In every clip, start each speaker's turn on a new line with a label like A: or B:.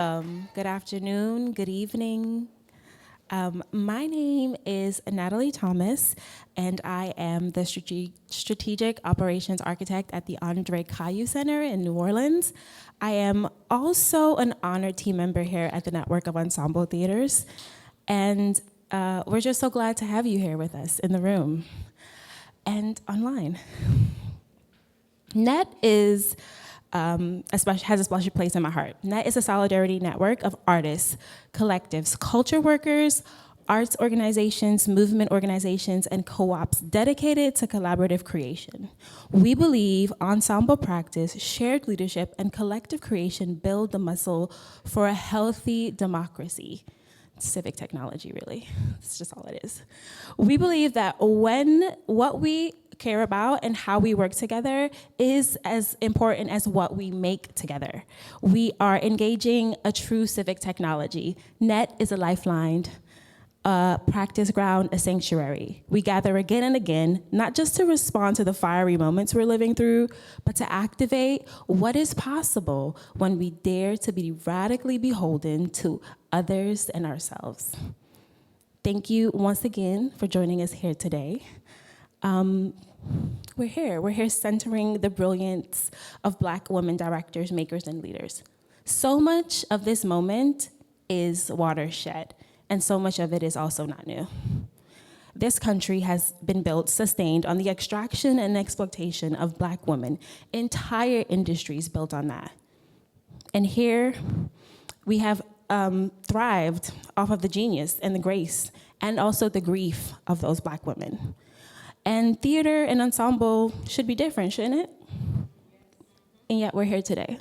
A: Good afternoon, good evening. My name is Natalie Thomas, and I am the Strategic Operations Architect at the Andre Caillou Center in New Orleans. I am also an honored team member here at the network of Ensemble theaters, and we're just so glad to have you here with us in the room and online. NET is has a special place in my heart. NET is a solidarity network of artists, collectives, culture workers, arts organizations, movement organizations, and co-ops dedicated to collaborative creation. We believe ensemble practice, shared leadership, and collective creation build the muscle for a healthy democracy. Civic technology, really. That's just all it is. We believe that when what we care about and how we work together is as important as what we make together. We are engaging a true civic technology. NET is a lifeline, a practice ground, a sanctuary. We gather again and again, not just to respond to the fiery moments we're living through, but to activate what is possible when we dare to be radically beholden to others and ourselves. Thank you once again for joining us here today. We're here centering the brilliance of Black women directors, makers, and leaders. So much of this moment is watershed, and so much of it is also not new. This country has been built, sustained on the extraction and exploitation of Black women, entire industries built on that. And here we have thrived off of the genius and the grace and also the grief of those Black women. And theater and ensemble should be different, shouldn't it? And yet we're here today.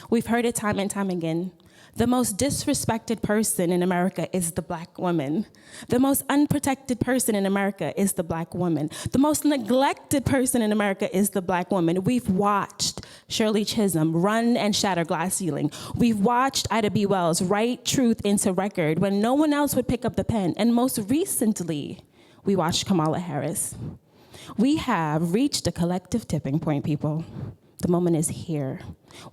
A: We've heard it time and time again. The most disrespected person in America is the Black woman. The most unprotected person in America is the Black woman. The most neglected person in America is the Black woman. We've watched Shirley Chisholm run and shatter glass ceiling. We've watched Ida B. Wells write truth into record when no one else would pick up the pen. And most recently, we watched Kamala Harris. We have reached a collective tipping point, people. The moment is here.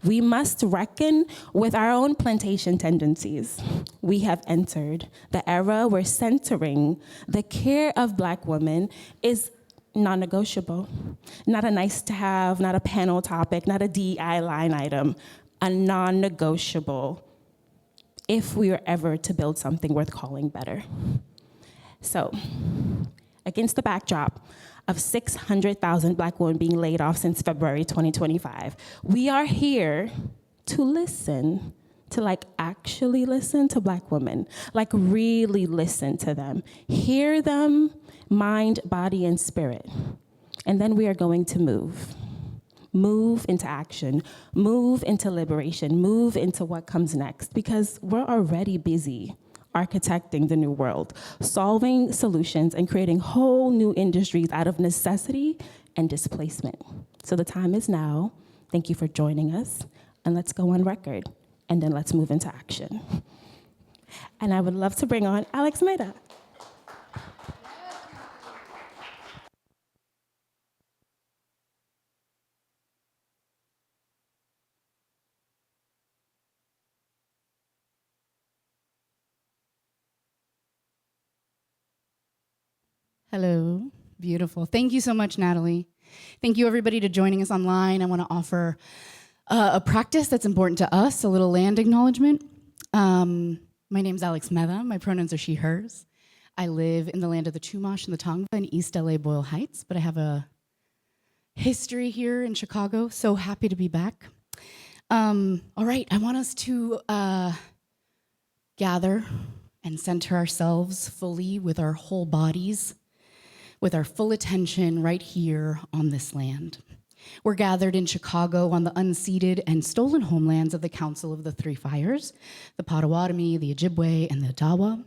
A: We must reckon with our own plantation tendencies. We have entered the era where centering the care of Black women is non-negotiable. Not a nice to have, not a panel topic, not a DI line item, a non-negotiable if we are ever to build something worth calling better. So, against the backdrop of 600,000 Black women being laid off since February 2025, we are here to listen, to actually listen to Black women, really listen to them, hear them, mind, body, and spirit. And then we are going to move into action, move into liberation, move into what comes next, because we're already busy architecting the new world, solving solutions and creating whole new industries out of necessity and displacement. So the time is now. Thank you for joining us, and let's go on record, and then let's move into action. And I would love to bring on Alex Mehta.
B: Hello, beautiful. Thank you so much, Natalie. Thank you everybody to joining us online. I want to offer a practice that's important to us, a little land acknowledgement. My name's Alex Mehta. My pronouns are she, hers. I live in the land of the Chumash and the Tongva in East LA, Boyle Heights, but I have a history here in Chicago. So happy to be back. All right, I want us to gather and center ourselves fully with our whole bodies, with our full attention right here on this land. We're gathered in Chicago on the unceded and stolen homelands of the Council of the Three Fires, the Potawatomi, the Ojibwe, and the Odawa.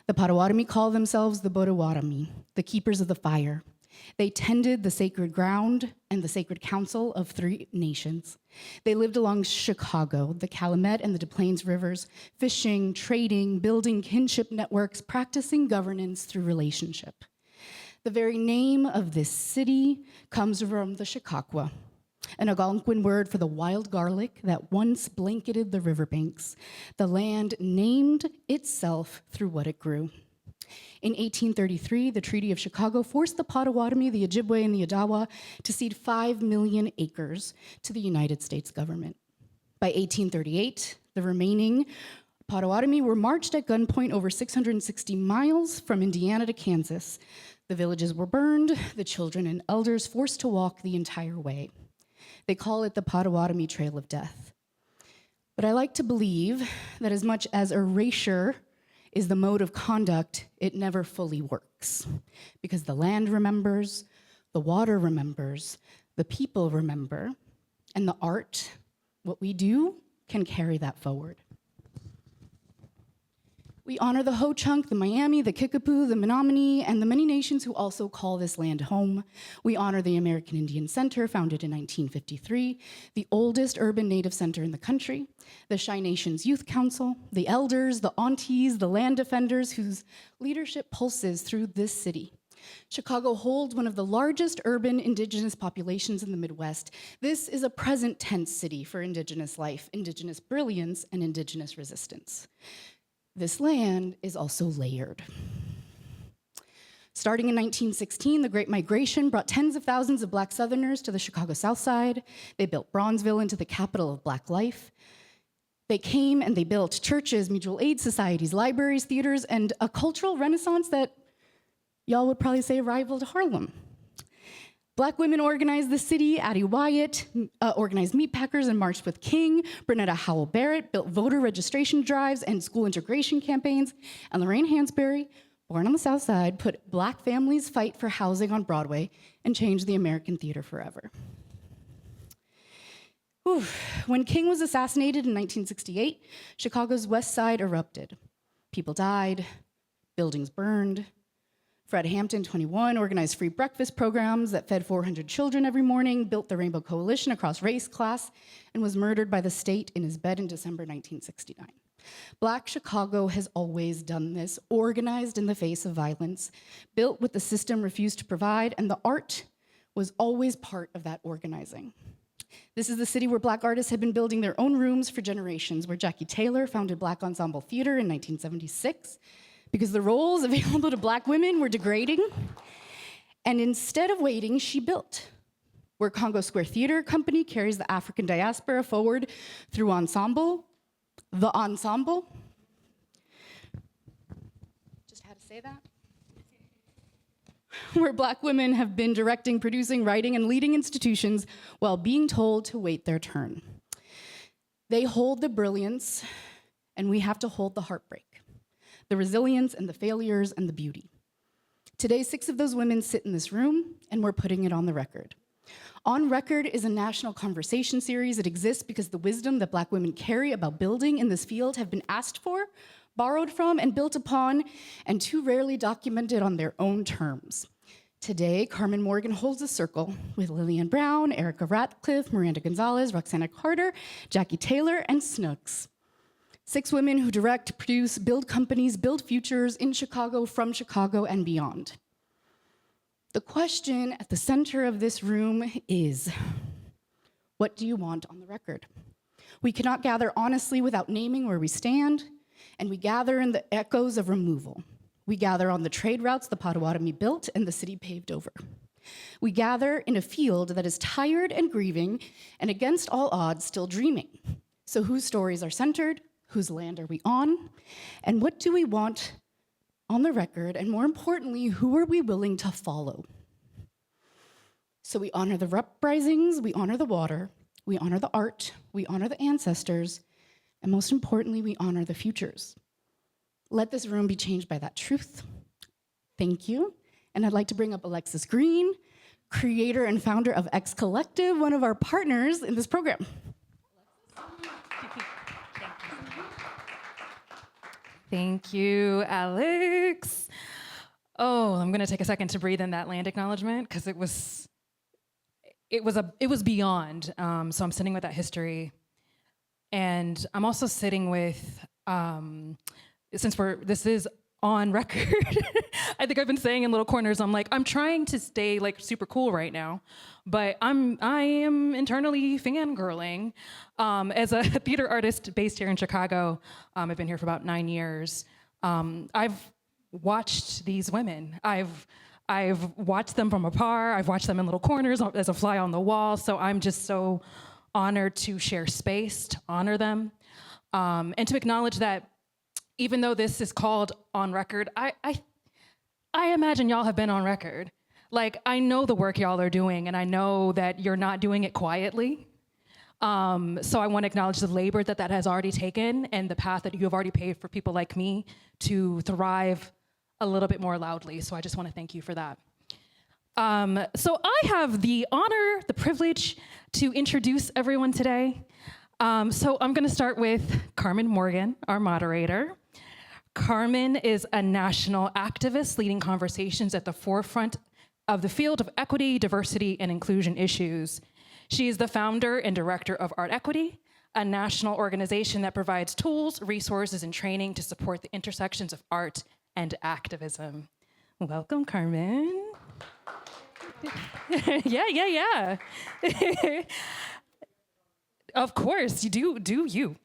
B: The Potawatomi call themselves the Potawatomi, the keepers of the fire. They tended the sacred ground and the sacred council of three nations. They lived along Chicago, the Calumet and the Des Plaines rivers, fishing, trading, building kinship networks, practicing governance through relationship. The very name of this city comes from the Chautauqua, an Algonquin word for the wild garlic that once blanketed the riverbanks. The land named itself through what it grew. In 1833, the Treaty of Chicago forced the Potawatomi, the Ojibwe, and the Odawa to cede 5 million acres to the United States government. By 1838, the remaining Potawatomi were marched at gunpoint over 660 miles from Indiana to Kansas. The villages were burned, the children and elders forced to walk the entire way. They call it the Potawatomi Trail of Death. But I like to believe that as much as erasure is the mode of conduct, it never fully works. Because the land remembers, the water remembers, the people remember, and the art, what we do, can carry that forward. We honor the Ho-Chunk, the Miami, the Kickapoo, the Menominee, and the many nations who also call this land home. We honor the American Indian Center, founded in 1953, the oldest urban Native center in the country, the Chi Nations Youth Council, the elders, the aunties, the land defenders whose leadership pulses through this city. Chicago holds one of the largest urban indigenous populations in the Midwest. This is a present tense city for indigenous life, indigenous brilliance, and indigenous resistance. This land is also layered. Starting in 1916, the Great Migration brought tens of thousands of Black Southerners to the Chicago South Side. They built Bronzeville into the capital of Black life. They came and they built churches, mutual aid societies, libraries, theaters, and a cultural renaissance that y'all would probably say rivaled Harlem. Black women organized the city. Addie Wyatt organized meatpackers and marched with King. Bernetta Howell Barrett built voter registration drives and school integration campaigns. And Lorraine Hansberry, born on the South Side, put Black families fight for housing on Broadway and changed the American theater forever. Whew. When King was assassinated in 1968, Chicago's West Side erupted. People died, buildings burned. Fred Hampton, 21, organized free breakfast programs that fed 400 children every morning, built the Rainbow Coalition across race, class, and was murdered by the state in his bed in December 1969. Black Chicago has always done this, organized in the face of violence, built what the system refused to provide, and the art was always part of that organizing. This is the city where Black artists had been building their own rooms for generations, where Jackie Taylor founded Black Ensemble Theater in 1976, because the roles available to Black women were degrading. And instead of waiting, she built. Where Congo Square Theater Company carries the African diaspora forward through Ensemble, the Ensemble. Just had to say that. Where Black women have been directing, producing, writing, and leading institutions while being told to wait their turn. They hold the brilliance, and we have to hold the heartbreak, the resilience and the failures and the beauty. Today, 6 of those women sit in this room, and we're putting it on the record. On Record is a national conversation series. It exists because the wisdom that Black women carry about building in this field have been asked for, borrowed from, and built upon, and too rarely documented on their own terms. Today, Carmen Morgan holds a circle with Lillian Brown, Erica Ratcliffe, Miranda Gonzalez, Roxana Carter, Jackie Taylor, and Snooks. 6 women who direct, produce, build companies, build futures in Chicago, from Chicago, and beyond. The question at the center of this room is, what do you want on the record? We cannot gather honestly without naming where we stand, and we gather in the echoes of removal. We gather on the trade routes the Potawatomi built and the city paved over. We gather in a field that is tired and grieving, and against all odds, still dreaming. So whose stories are centered? Whose land are we on? And what do we want on the record? And more importantly, who are we willing to follow? So we honor the uprisings, we honor the water, we honor the art, we honor the ancestors, and most importantly, we honor the futures. Let this room be changed by that truth. Thank you. And I'd like to bring up Alexis Green, creator and founder of X Collective, one of our partners in this program.
C: Thank you, Alex. Oh, I'm gonna take a second to breathe in that land acknowledgement because it was beyond. So I'm sitting with that history, and I'm also sitting with, since this is on record. I think I've been saying in little corners, I'm like, I'm trying to stay like super cool right now, but I am internally fangirling. As a theater artist based here in Chicago, I've been here for about 9 years. I've watched these women. I've watched them from afar. I've watched them in little corners as a fly on the wall. So I'm just so honored to share space, to honor them, and to acknowledge that even though this is called On Record, I imagine y'all have been on record. Like, I know the work y'all are doing, and I know that you're not doing it quietly. So I want to acknowledge the labor that has already taken and the path that you have already paved for people like me to thrive a little bit more loudly. So I just want to thank you for that. So I have the honor, the privilege to introduce everyone today. So I'm going to start with Carmen Morgan, our moderator. Carmen is a national activist leading conversations at the forefront of the field of equity, diversity, and inclusion issues. She is the founder and director of Art Equity, a national organization that provides tools, resources, and training to support the intersections of art and activism. Welcome, Carmen. Yeah. Of course, you do you.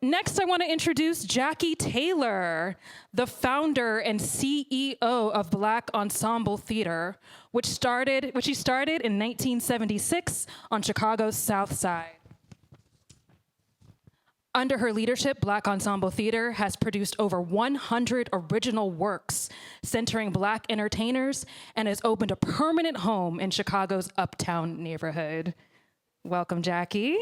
C: Next, I want to introduce Jackie Taylor, the founder and CEO of Black Ensemble Theater, which she started in 1976 on Chicago's South Side. Under her leadership, Black Ensemble Theater has produced over 100 original works centering Black entertainers and has opened a permanent home in Chicago's Uptown neighborhood. Welcome, Jackie.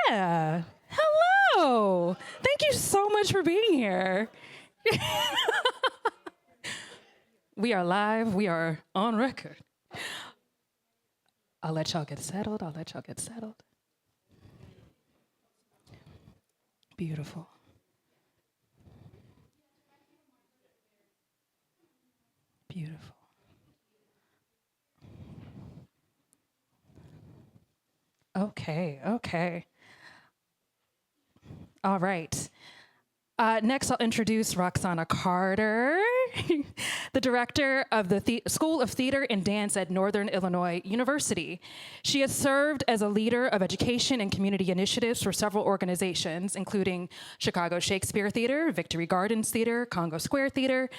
C: Yeah. Hello. Thank you so much for being here. We are live. We are on record. I'll let y'all get settled. Beautiful. Beautiful. Okay. All right. Next, I'll introduce Roxana Carter, the director of the School of Theater and Dance at Northern Illinois University. She has served as a leader of education and community initiatives for several organizations, including Chicago Shakespeare Theater, Victory Gardens Theater, Congo Square Theater,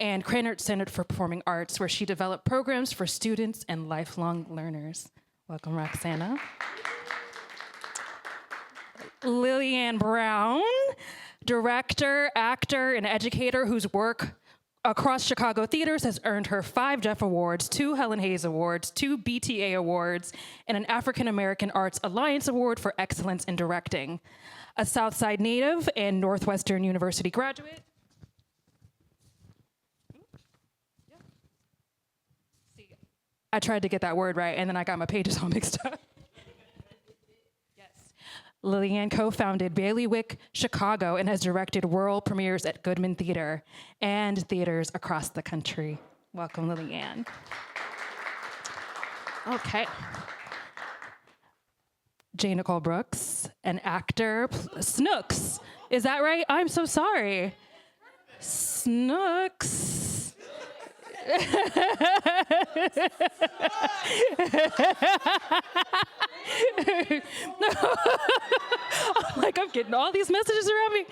C: and Krannert Center for Performing Arts, where she developed programs for students and lifelong learners. Welcome, Roxana. Lillian Brown, director, actor, and educator whose work across Chicago theaters has earned her 5 Jeff Awards, 2 Helen Hayes Awards, 2 BTA Awards, and an African American Arts Alliance Award for excellence in directing. A Southside native and Northwestern University graduate. See, I tried to get that word right, and then I got my pages all mixed up. Lillian co-founded Bailiwick Chicago and has directed world premieres at Goodman Theater and theaters across the country. Welcome, Lillian. Okay. J. Nicole Brooks, an actor, Snooks. Is that right? I'm so sorry. Snooks. I'm getting all these messages around me.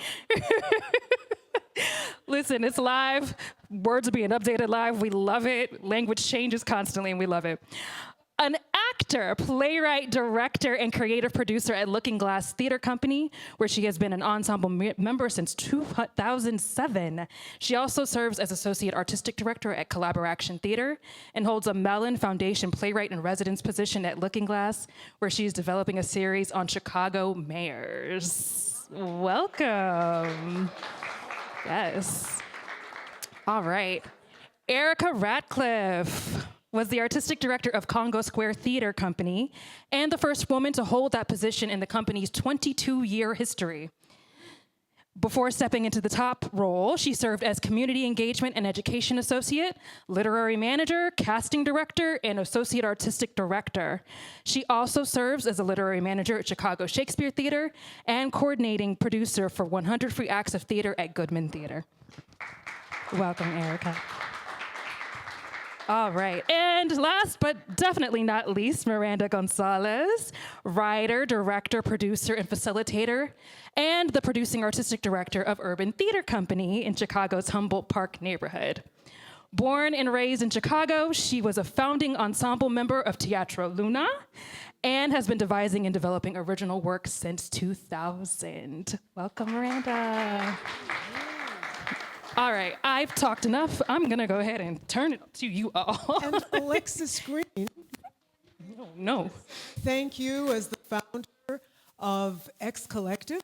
C: Listen, it's live. Words are being updated live. We love it. Language changes constantly, and we love it. An actor, playwright, director, and creative producer at Looking Glass Theater Company, where she has been an ensemble member since 2007. She also serves as Associate Artistic Director at Collaboration Theater and holds a Mellon Foundation Playwright in Residence position at Looking Glass, where she's developing a series on Chicago mayors. Welcome. Yes. All right. Erica Ratcliffe was the artistic director of Congo Square Theater Company and the first woman to hold that position in the company's 22-year history. Before stepping into the top role, she served as Community Engagement and Education Associate, Literary Manager, Casting Director, and Associate Artistic Director. She also serves as a Literary Manager at Chicago Shakespeare Theater and Coordinating Producer for 100 Free Acts of Theater at Goodman Theater. Welcome, Erica. All right, and last but definitely not least, Miranda Gonzalez, writer, director, producer, and facilitator, and the producing artistic director of Urban Theater Company in Chicago's Humboldt Park neighborhood. Born and raised in Chicago, she was a founding ensemble member of Teatro Luna and has been devising and developing original work since 2000. Welcome, Miranda. All right, I've talked enough. I'm gonna go ahead and turn it to you all.
D: And Alexis Green,
C: Oh, no.
D: thank you as the founder of X Collective,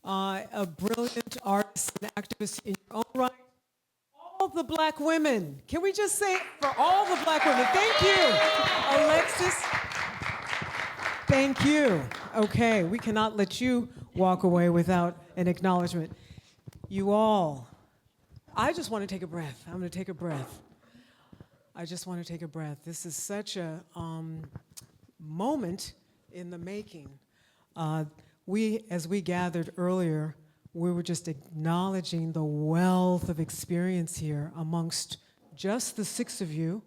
D: a brilliant artist and activist in your own right. All the black women. Can we just say for all the black women, thank you, Alexis. Thank you. Okay, we cannot let you walk away without an acknowledgement. You all, I just want to take a breath. I'm going to take a breath. I just want to take a breath. This is such a moment in the making. As we gathered earlier, we were just acknowledging the wealth of experience here amongst just the six of you.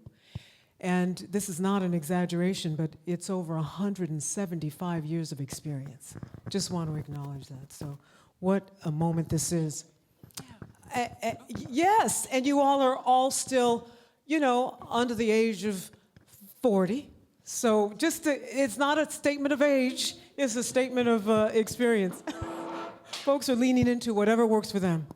D: And this is not an exaggeration, but it's over 175 years of experience. Just want to acknowledge that. So what a moment this is. Yes, and you all are all still, under the age of 40. So it's not a statement of age, it's a statement of experience. Folks are leaning into whatever works for them.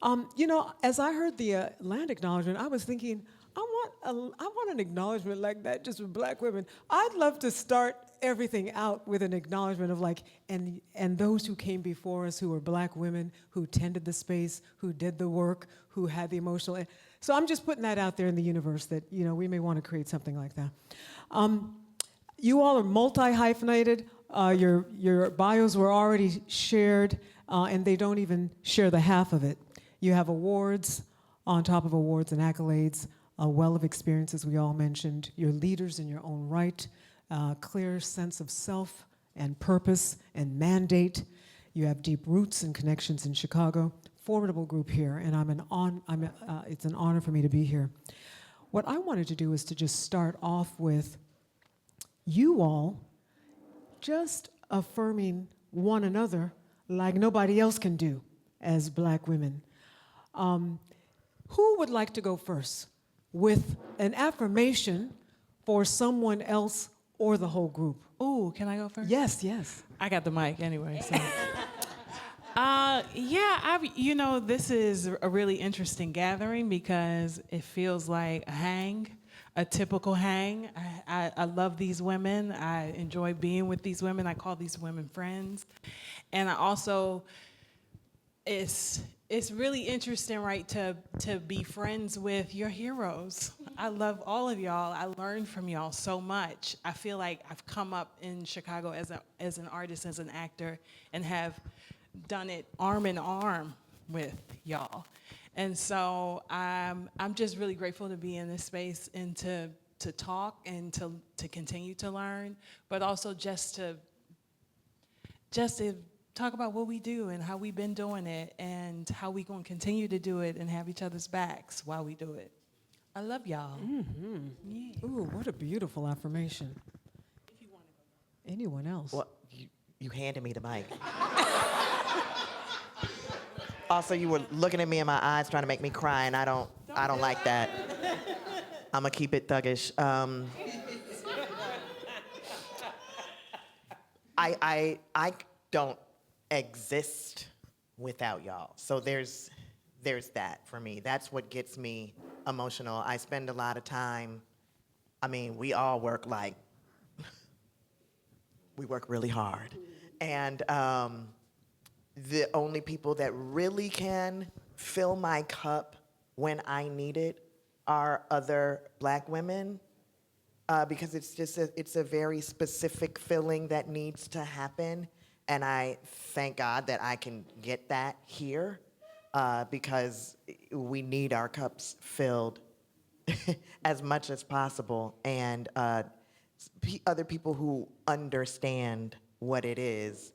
D: As I heard the land acknowledgement, I was thinking, I want an acknowledgement like that just for black women. I'd love to start everything out with an acknowledgement of and those who came before us who were black women, who tended the space, who did the work, who had the emotional. So I'm just putting that out there in the universe that, we may want to create something like that. You all are multi-hyphenated. Your bios were already shared, and they don't even share the half of it. You have awards on top of awards and accolades, a well of experiences we all mentioned. You're leaders in your own right, clear sense of self and purpose and mandate. You have deep roots and connections in Chicago. Formidable group here, and it's an honor for me to be here. What I wanted to do is to just start off with you all just affirming one another like nobody else can do as black women. Who would like to go first with an affirmation for someone else or the whole group?
E: Ooh, can I go first?
D: Yes.
E: I got the mic anyway. So. This is a really interesting gathering because it feels like a typical hang. I love these women. I enjoy being with these women. I call these women friends. And I also, it's really interesting, right, to be friends with your heroes. I love all of y'all. I learned from y'all so much. I feel like I've come up in Chicago as an artist, as an actor, and have done it arm in arm with y'all. And so I'm just really grateful to be in this space and to talk and to continue to learn, but also just to talk about what we do and how we've been doing it and how we gonna continue to do it and have each other's backs while we do it. I love y'all.
D: Mm-hmm.
E: Yeah.
D: Ooh, what a beautiful affirmation.
E: If you want to go.
D: Anyone else?
F: Well, you handed me the mic. Also, you were looking at me in my eyes trying to make me cry, and I don't like that. I'm gonna keep it thuggish. I don't exist without y'all. So there's that for me. That's what gets me emotional. I spend a lot of time. We all work we work really hard, and the only people that really can fill my cup when I need it are other black women, because it's a very specific filling that needs to happen, And I thank God that I can get that here because we need our cups filled as much as possible. And other people who understand what it is,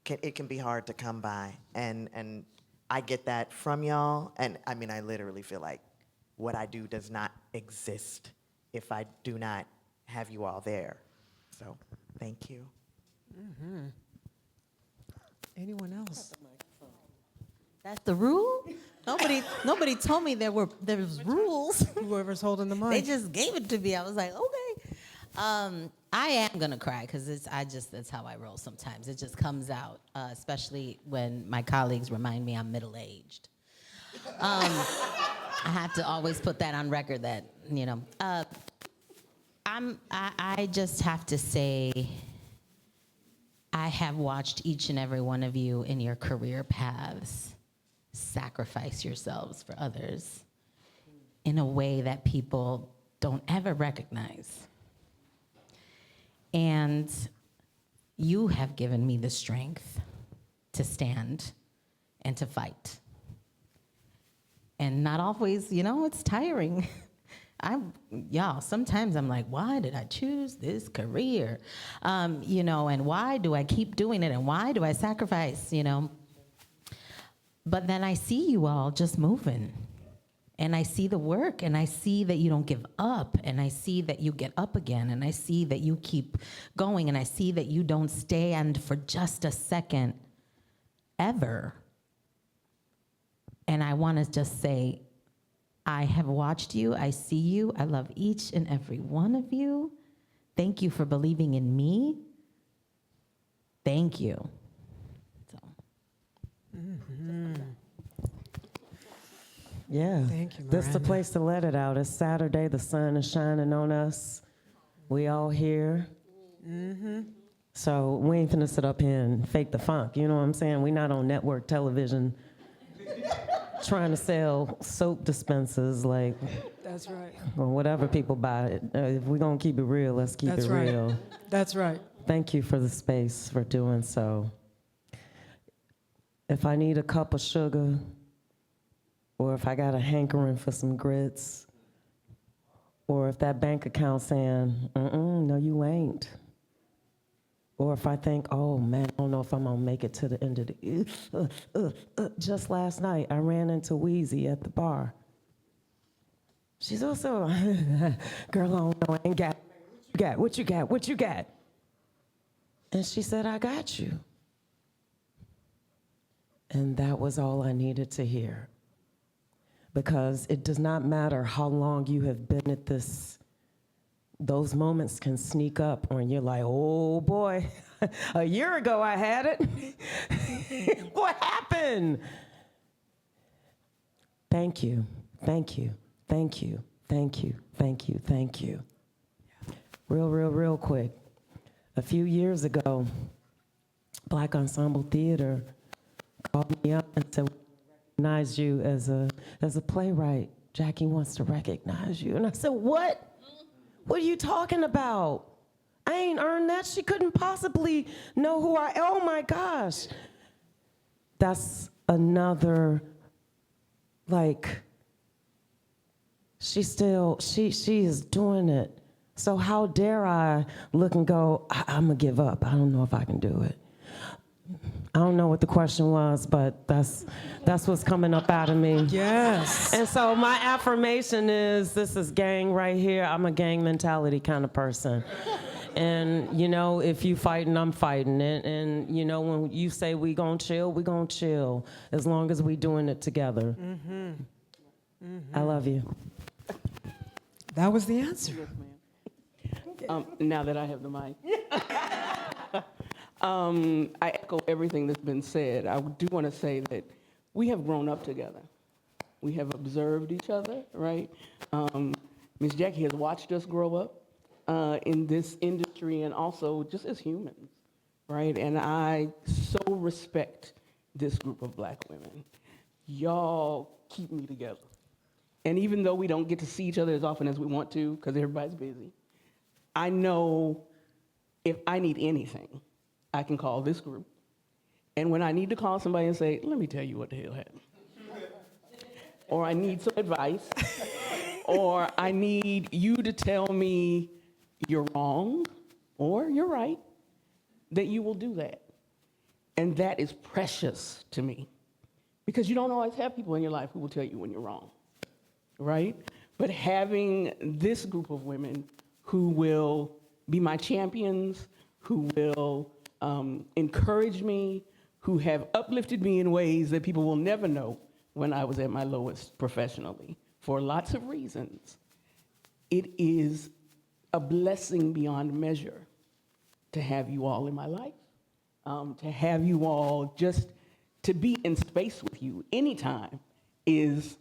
F: it can be hard to come by. And I get that from y'all. And I mean, I literally feel like what I do does not exist if I do not have you all there. So thank you.
D: Anyone else?
G: That's the rule? Nobody told me there was rules.
D: Whoever's holding the mic.
G: They just gave it to me. I was like, okay. I am gonna cry because that's how I roll sometimes. It just comes out, especially when my colleagues remind me I'm middle-aged. I have to always put that on record that, I just have to say, I have watched each and every one of you in your career paths sacrifice yourselves for others in a way that people don't ever recognize. And you have given me the strength to stand and to fight. And not always, it's tiring. Sometimes I'm like, why did I choose this career? And why do I keep doing it? And why do I sacrifice, But then I see you all just moving. And I see the work, and I see that you don't give up, and I see that you get up again, and I see that you keep going, and I see that you don't stand for just a second ever. And I want to just say, I have watched you, I see you, I love each and every one of you. Thank you for believing in me. Thank you. So.
H: Yeah.
D: Thank you,
H: This is the
D: Miranda.
H: place to let it out. It's Saturday. The sun is shining on us. We all here. So we ain't finna sit up here and fake the funk. You know what I'm saying? We not on network television trying to sell soap dispensers like,
D: That's right.
H: or whatever people buy. If we're gonna keep it real, let's keep
D: That's
H: it
D: right.
H: real.
D: That's right.
H: Thank you for the space for doing so. If I need a cup of sugar, or if I got a hankering for some grits, or if that bank account saying, no, you ain't. Or if I think, oh man, I don't know if I'm gonna make it to the end of the, just last night, I ran into Wheezy at the bar. She's also, girl, I don't know, I ain't got, what you got? And she said, I got you. And that was all I needed to hear. Because it does not matter how long you have been at this, those moments can sneak up when you're like, oh boy, a year ago I had it. What happened? Thank you, thank you, thank you, thank you, thank you, thank you. Real quick. A few years ago, Black Ensemble Theater called me up and said, recognize you as a playwright. Jackie wants to recognize you. And I said, what? What are you talking about? I ain't earned that. She couldn't possibly know who I am. Oh my gosh. That's another, like, she is doing it. So how dare I look and go, I'm gonna give up. I don't know if I can do it. I don't know what the question was, but that's what's coming up out of me.
D: Yes.
H: And so my affirmation is, this is gang right here. I'm a gang mentality kind of person. And, if you fighting, I'm fighting it. And, when you say we gonna chill, as long as we doing it together. I love you.
D: That was the answer.
I: Now that I have the mic. I echo everything that's been said. I do want to say that we have grown up together. We have observed each other, right? Ms. Jackie has watched us grow up in this industry and also just as humans, right? And I so respect this group of Black women. Y'all keep me together. And even though we don't get to see each other as often as we want to, because everybody's busy, I know if I need anything, I can call this group And when I need to call somebody and say, let me tell you what the hell happened, or I need some advice, or I need you to tell me you're wrong or you're right, that you will do that. And that is precious to me, because you don't always have people in your life who will tell you when you're wrong, right? But having this group of women who will be my champions, who will encourage me, who have uplifted me in ways that people will never know when I was at my lowest professionally, for lots of reasons. It is a blessing beyond measure to have you all in my life, to have you all, just to be in space with you anytime is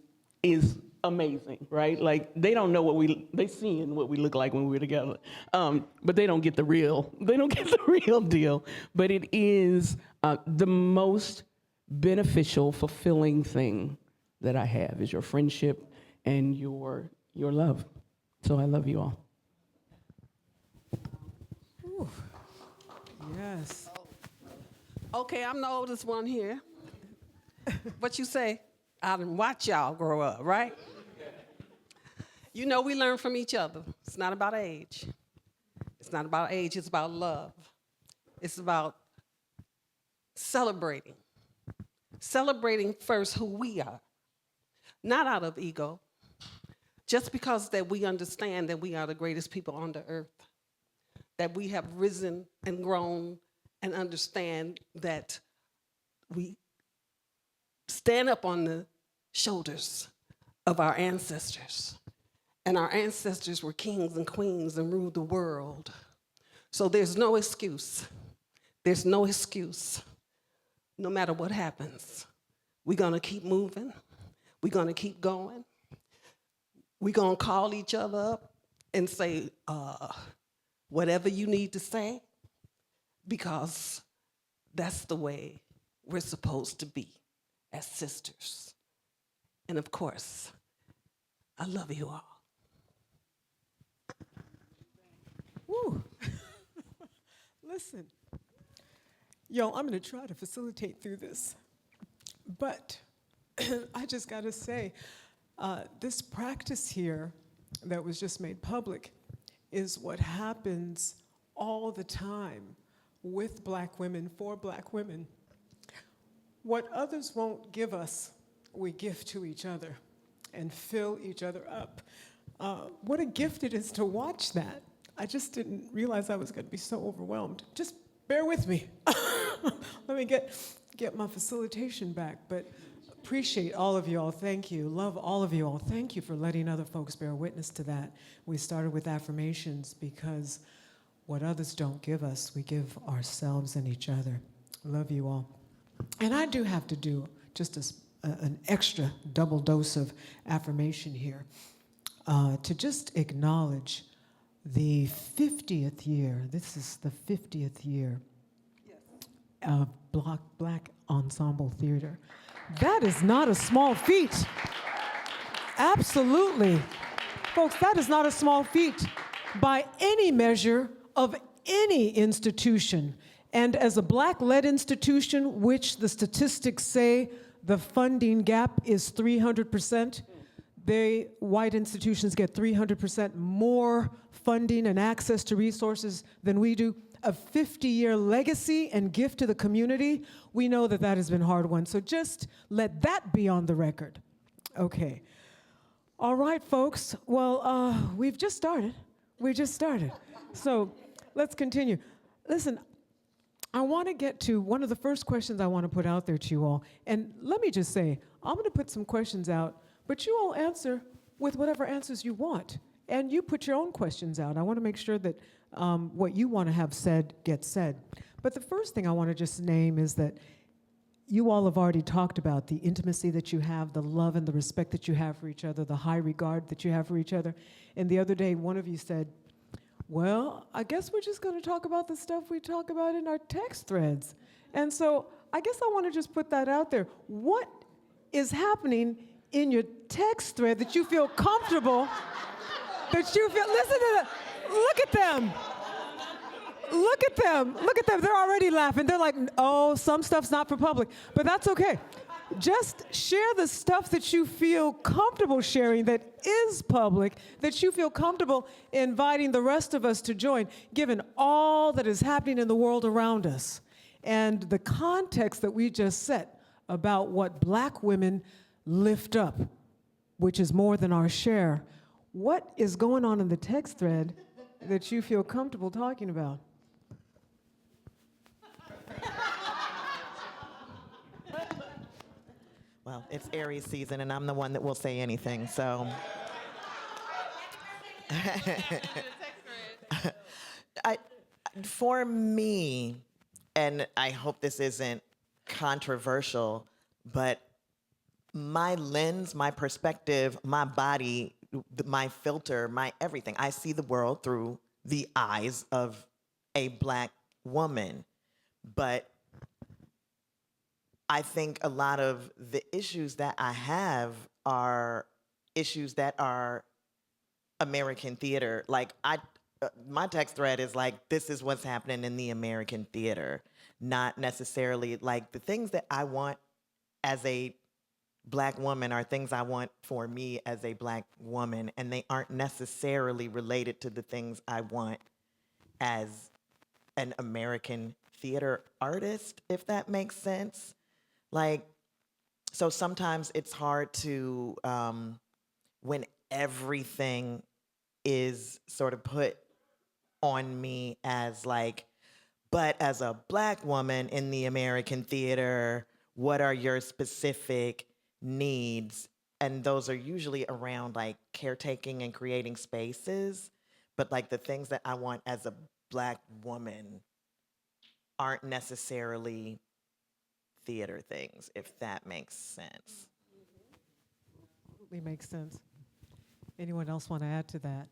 I: amazing, right? Like, they don't know they seeing what we look like when we're together, but they don't get the real deal. But it is the most beneficial, fulfilling thing that I have is your friendship and your love. So I love you all.
D: Ooh. Yes.
J: Okay, I'm the oldest one here. What you say? I done watch y'all grow up, right? You know, we learn from each other. It's not about age. It's not about age, it's about love. It's about celebrating. Celebrating first who we are, not out of ego, just because that we understand that we are the greatest people on the earth, that we have risen and grown and understand that we stand up on the shoulders of our ancestors. And our ancestors were kings and queens and ruled the world. So there's no excuse. There's no excuse. No matter what happens, we're gonna keep moving. We're gonna keep going. We're gonna call each other up and say, whatever you need to say, because that's the way we're supposed to be as sisters. And of course, I love you all.
D: Woo. Listen, yo, I'm gonna try to facilitate through this, but I just gotta say, this practice here that was just made public is what happens all the time with Black women, for Black women. What others won't give us, we give to each other and fill each other up. What a gift it is to watch that. I just didn't realize I was gonna be so overwhelmed. Just bear with me. Let me get my facilitation back, but appreciate all of you all, thank you. Love all of you all, thank you for letting other folks bear witness to that. We started with affirmations because what others don't give us, we give ourselves and each other. Love you all. And I do have to do just an extra double dose of affirmation here to just acknowledge the 50th year. This is the 50th year of Black Ensemble Theater. That is not a small feat. Absolutely. Folks, that is not a small feat by any measure of any institution. And as a Black-led institution, which the statistics say the funding gap is 300%, white institutions get 300% more funding and access to resources than we do. A 50-year legacy and gift to the community, we know that that has been hard won. So just let that be on the record. Okay. All right, folks. Well, we've just started. We just started. So let's continue. Listen, I want to get to one of the first questions I want to put out there to you all. And let me just say, I'm going to put some questions out, but you all answer with whatever answers you want. And you put your own questions out. I want to make sure that what you want to have said gets said. But the first thing I want to just name is that you all have already talked about the intimacy that you have, the love and the respect that you have for each other, the high regard that you have for each other. And the other day, one of you said, well, I guess we're just going to talk about the stuff we talk about in our text threads. And so I guess I want to just put that out there. What is happening in your text thread that you feel comfortable, that you feel, listen to that, look at them. Look look at them. Look at them. They're already laughing. They're like, oh, some stuff's not for public. But that's okay. Just share the stuff that you feel comfortable sharing that is public, that you feel comfortable inviting the rest of us to join, given all that is happening in the world around us. And the context that we just set about what Black women lift up, which is more than our share. What is going on in the text thread that you feel comfortable talking about?
F: Well, it's Aries season, and I'm the one that will say anything, so. For me, and I hope this isn't controversial, but my lens, my perspective, my body, my filter, my everything, I see the world through the eyes of a Black woman. But I think a lot of the issues that I have are issues that are American theater. Like my text thread is like, this is what's happening in the American theater, not necessarily like the things that I want as a Black woman are things I want for me as a Black woman, and they aren't necessarily related to the things I want as an American theater artist, if that makes sense. Like, so sometimes it's hard to, when everything is sort of put on me as like, but as a Black woman in the American theater, what are your specific needs? And those are usually around like caretaking and creating spaces. But like the things that I want as a Black woman aren't necessarily theater things, if that makes sense.
D: Absolutely makes sense. Anyone else want to add to that?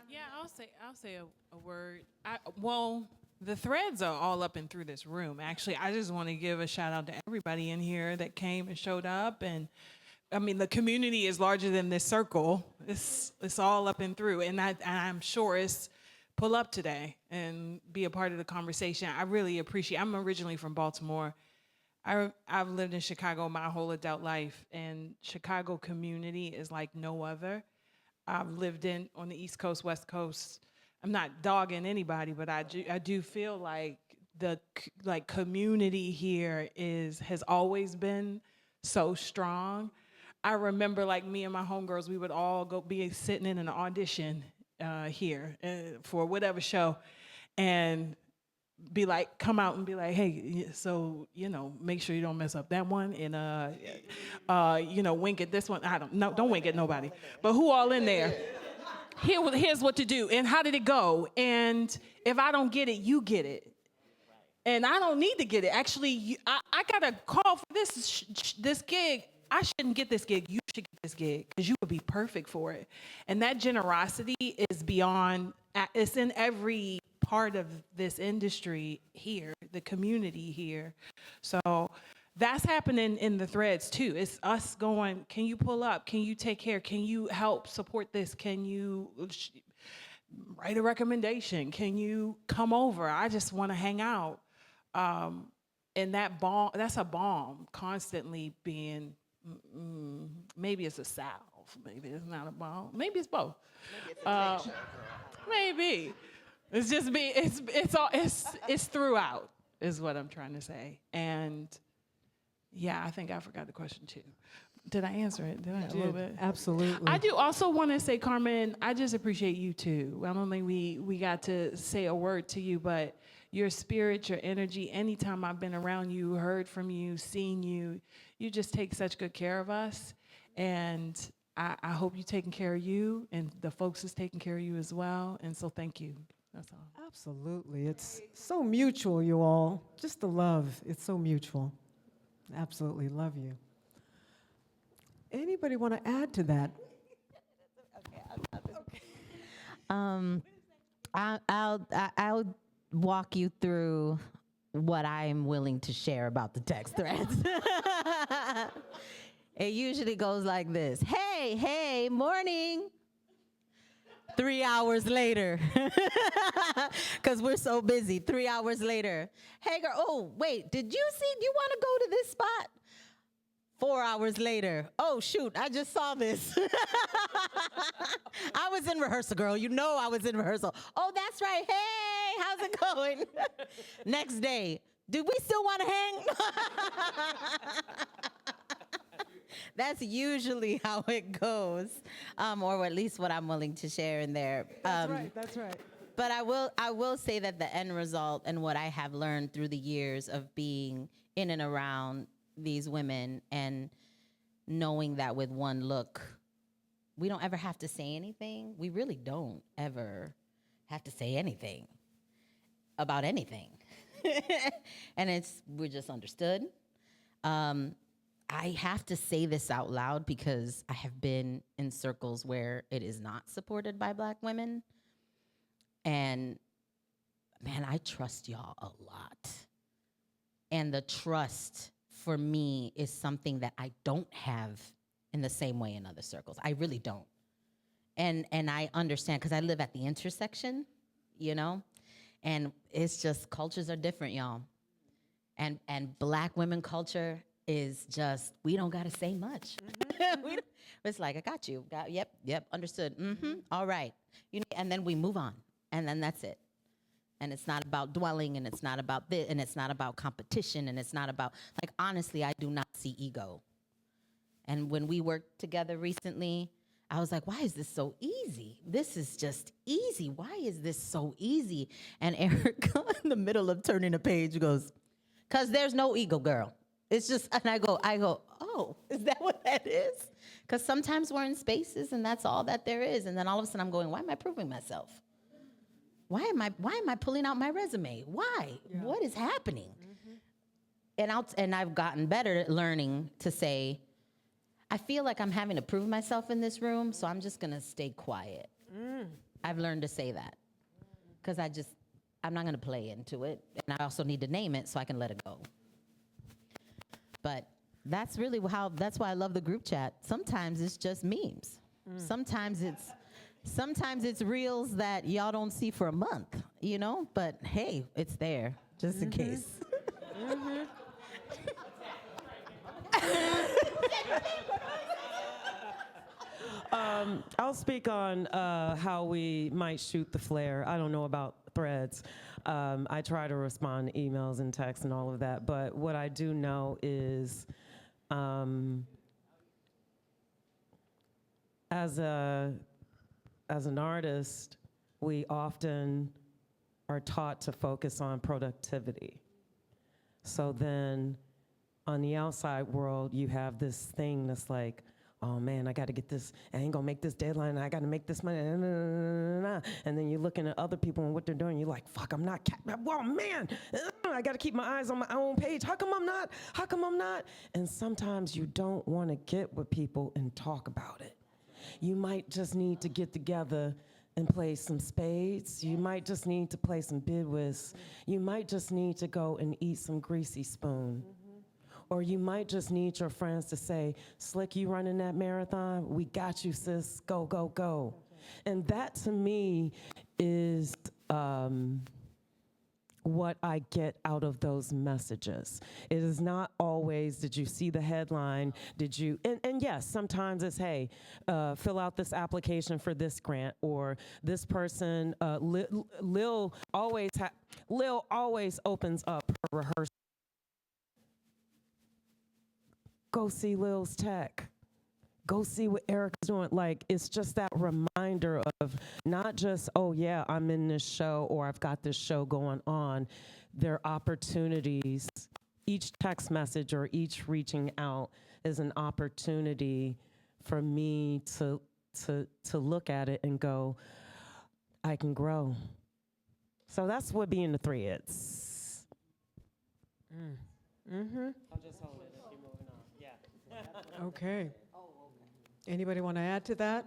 E: Yeah, I'll say a word. Well, the threads are all up and through this room. Actually, I just want to give a shout out to everybody in here that came and showed up. And I mean, the community is larger than this circle. It's all up and through, and I'm sure it's pull up today and be a part of the conversation. I really appreciate. I'm originally from Baltimore. I've lived in Chicago my whole adult life, and Chicago community is like no other. I've lived on the East Coast, West Coast. I'm not dogging anybody, but I do feel like the community here has always been so strong. I remember like me and my homegirls, we would all be sitting in an audition here for whatever show, and be like, come out and be like, hey, so, make sure you don't mess up that one, and, wink at this one. Don't wink at nobody. But who all in there? Here's what to do, and how did it go? And if I don't get it, you get it. And I don't need to get it. Actually, I got a call for this gig. I shouldn't get this gig. You should get this gig because you would be perfect for it. And that generosity is beyond, it's in every part of this industry here, the community here. So that's happening in the threads too. It's us going, can you pull up? Can you take care? Can you help support this? Can you write a recommendation? Can you come over? I just want to hang out. And that's a bomb constantly being, maybe it's a salve, maybe it's not a bomb, maybe it's both.
F: Maybe it's a tincture, girl.
E: Maybe. It's just it's throughout is what I'm trying to say. And yeah, I think I forgot the question too. Did I answer it? Did I? A little bit?
D: Absolutely.
E: I do also want to say, Carmen, I just appreciate you too. I don't think we got to say a word to you, but your spirit, your energy, anytime I've been around you, heard from you, seen you, you just take such good care of us. And I hope you're taking care of you, and the folks is taking care of you as well. And so thank you. That's all.
D: Absolutely. It's so mutual, you all. Just the love. It's so mutual. Absolutely love you. Anybody want to add to that?
G: I'll walk you through what I'm willing to share about the text threads. It usually goes like this. Hey, morning. 3 hours later, because we're so busy. 3 hours later, hey girl, oh wait, do you want to go to this spot? 4 hours later, oh shoot, I just saw this. I was in rehearsal, girl. You know I was in rehearsal. Oh, that's right. Hey, how's it going? Next day, do we still want to hang? That's usually how it goes, or at least what I'm willing to share in there.
D: That's right. That's right.
G: But I will say that the end result and what I have learned through the years of being in and around these women and knowing that with one look, we don't ever have to say anything. We really don't ever have to say anything about anything. And we're just understood. I have to say this out loud because I have been in circles where it is not supported by Black women. And man, I trust y'all a lot. And the trust for me is something that I don't have in the same way in other circles. I really don't. And I understand because I live at the intersection, you know? And it's just cultures are different, y'all. And Black women culture is just, we don't gotta say much. It's like, I got you. Yep, understood. All right. And then we move on. And then that's it. And it's not about dwelling, and it's not about this, and it's not about competition, and it's not about, like, honestly, I do not see ego. And when we worked together recently, I was like, why is this so easy? This is just easy. Why is this so easy? And Erica, in the middle of turning a page, goes, because there's no ego, girl. It's just, and I go, oh, is that what that is? Because sometimes we're in spaces and that's all that there is. And then all of a sudden I'm going, why am I proving myself? Why am I pulling out my resume? Why? Yeah. What is happening? And I've gotten better at learning to say, I feel like I'm having to prove myself in this room, so I'm just gonna stay quiet. I've learned to say that. Because I'm not gonna play into it. And I also need to name it so I can let it go. But that's really that's why I love the group chat. Sometimes it's just memes. Sometimes it's reels that y'all don't see for a month, you know? But hey, it's there, just in case.
H: I'll speak on how we might shoot the flare. I don't know about threads. I try to respond to emails and texts and all of that, but what I do know is as an artist, we often are taught to focus on productivity. So then on the outside world, you have this thing that's like, oh man, I gotta get this, I ain't gonna make this deadline, I gotta make this money, and then you're looking at other people and what they're doing, you're like, fuck, I'm not, well man, I gotta keep my eyes on my own page, how come I'm not? And sometimes you don't wanna get with people and talk about it. You might just need to get together and play some spades. You might just need to play some bid whist. You might just need to go and eat some greasy spoon. Or you might just need your friends to say, Slick, you running that marathon? We got you, sis. Go, go, go. And that to me is what I get out of those messages. It is not always, did you see the headline? Did you, and yes, sometimes it's, hey, fill out this application for this grant, or this person, Lil always opens up her rehearsal. Go see Lil's tech. Go see what Erica's doing. Like, it's just that reminder of not just, oh yeah, I'm in this show or I've got this show going on. There are opportunities. Each text message or each reaching out is an opportunity for me to look at it and go, I can grow. So that's what being the three is. I'll just hold it if you're moving on. Yeah.
D: Okay. Anybody want to add to that?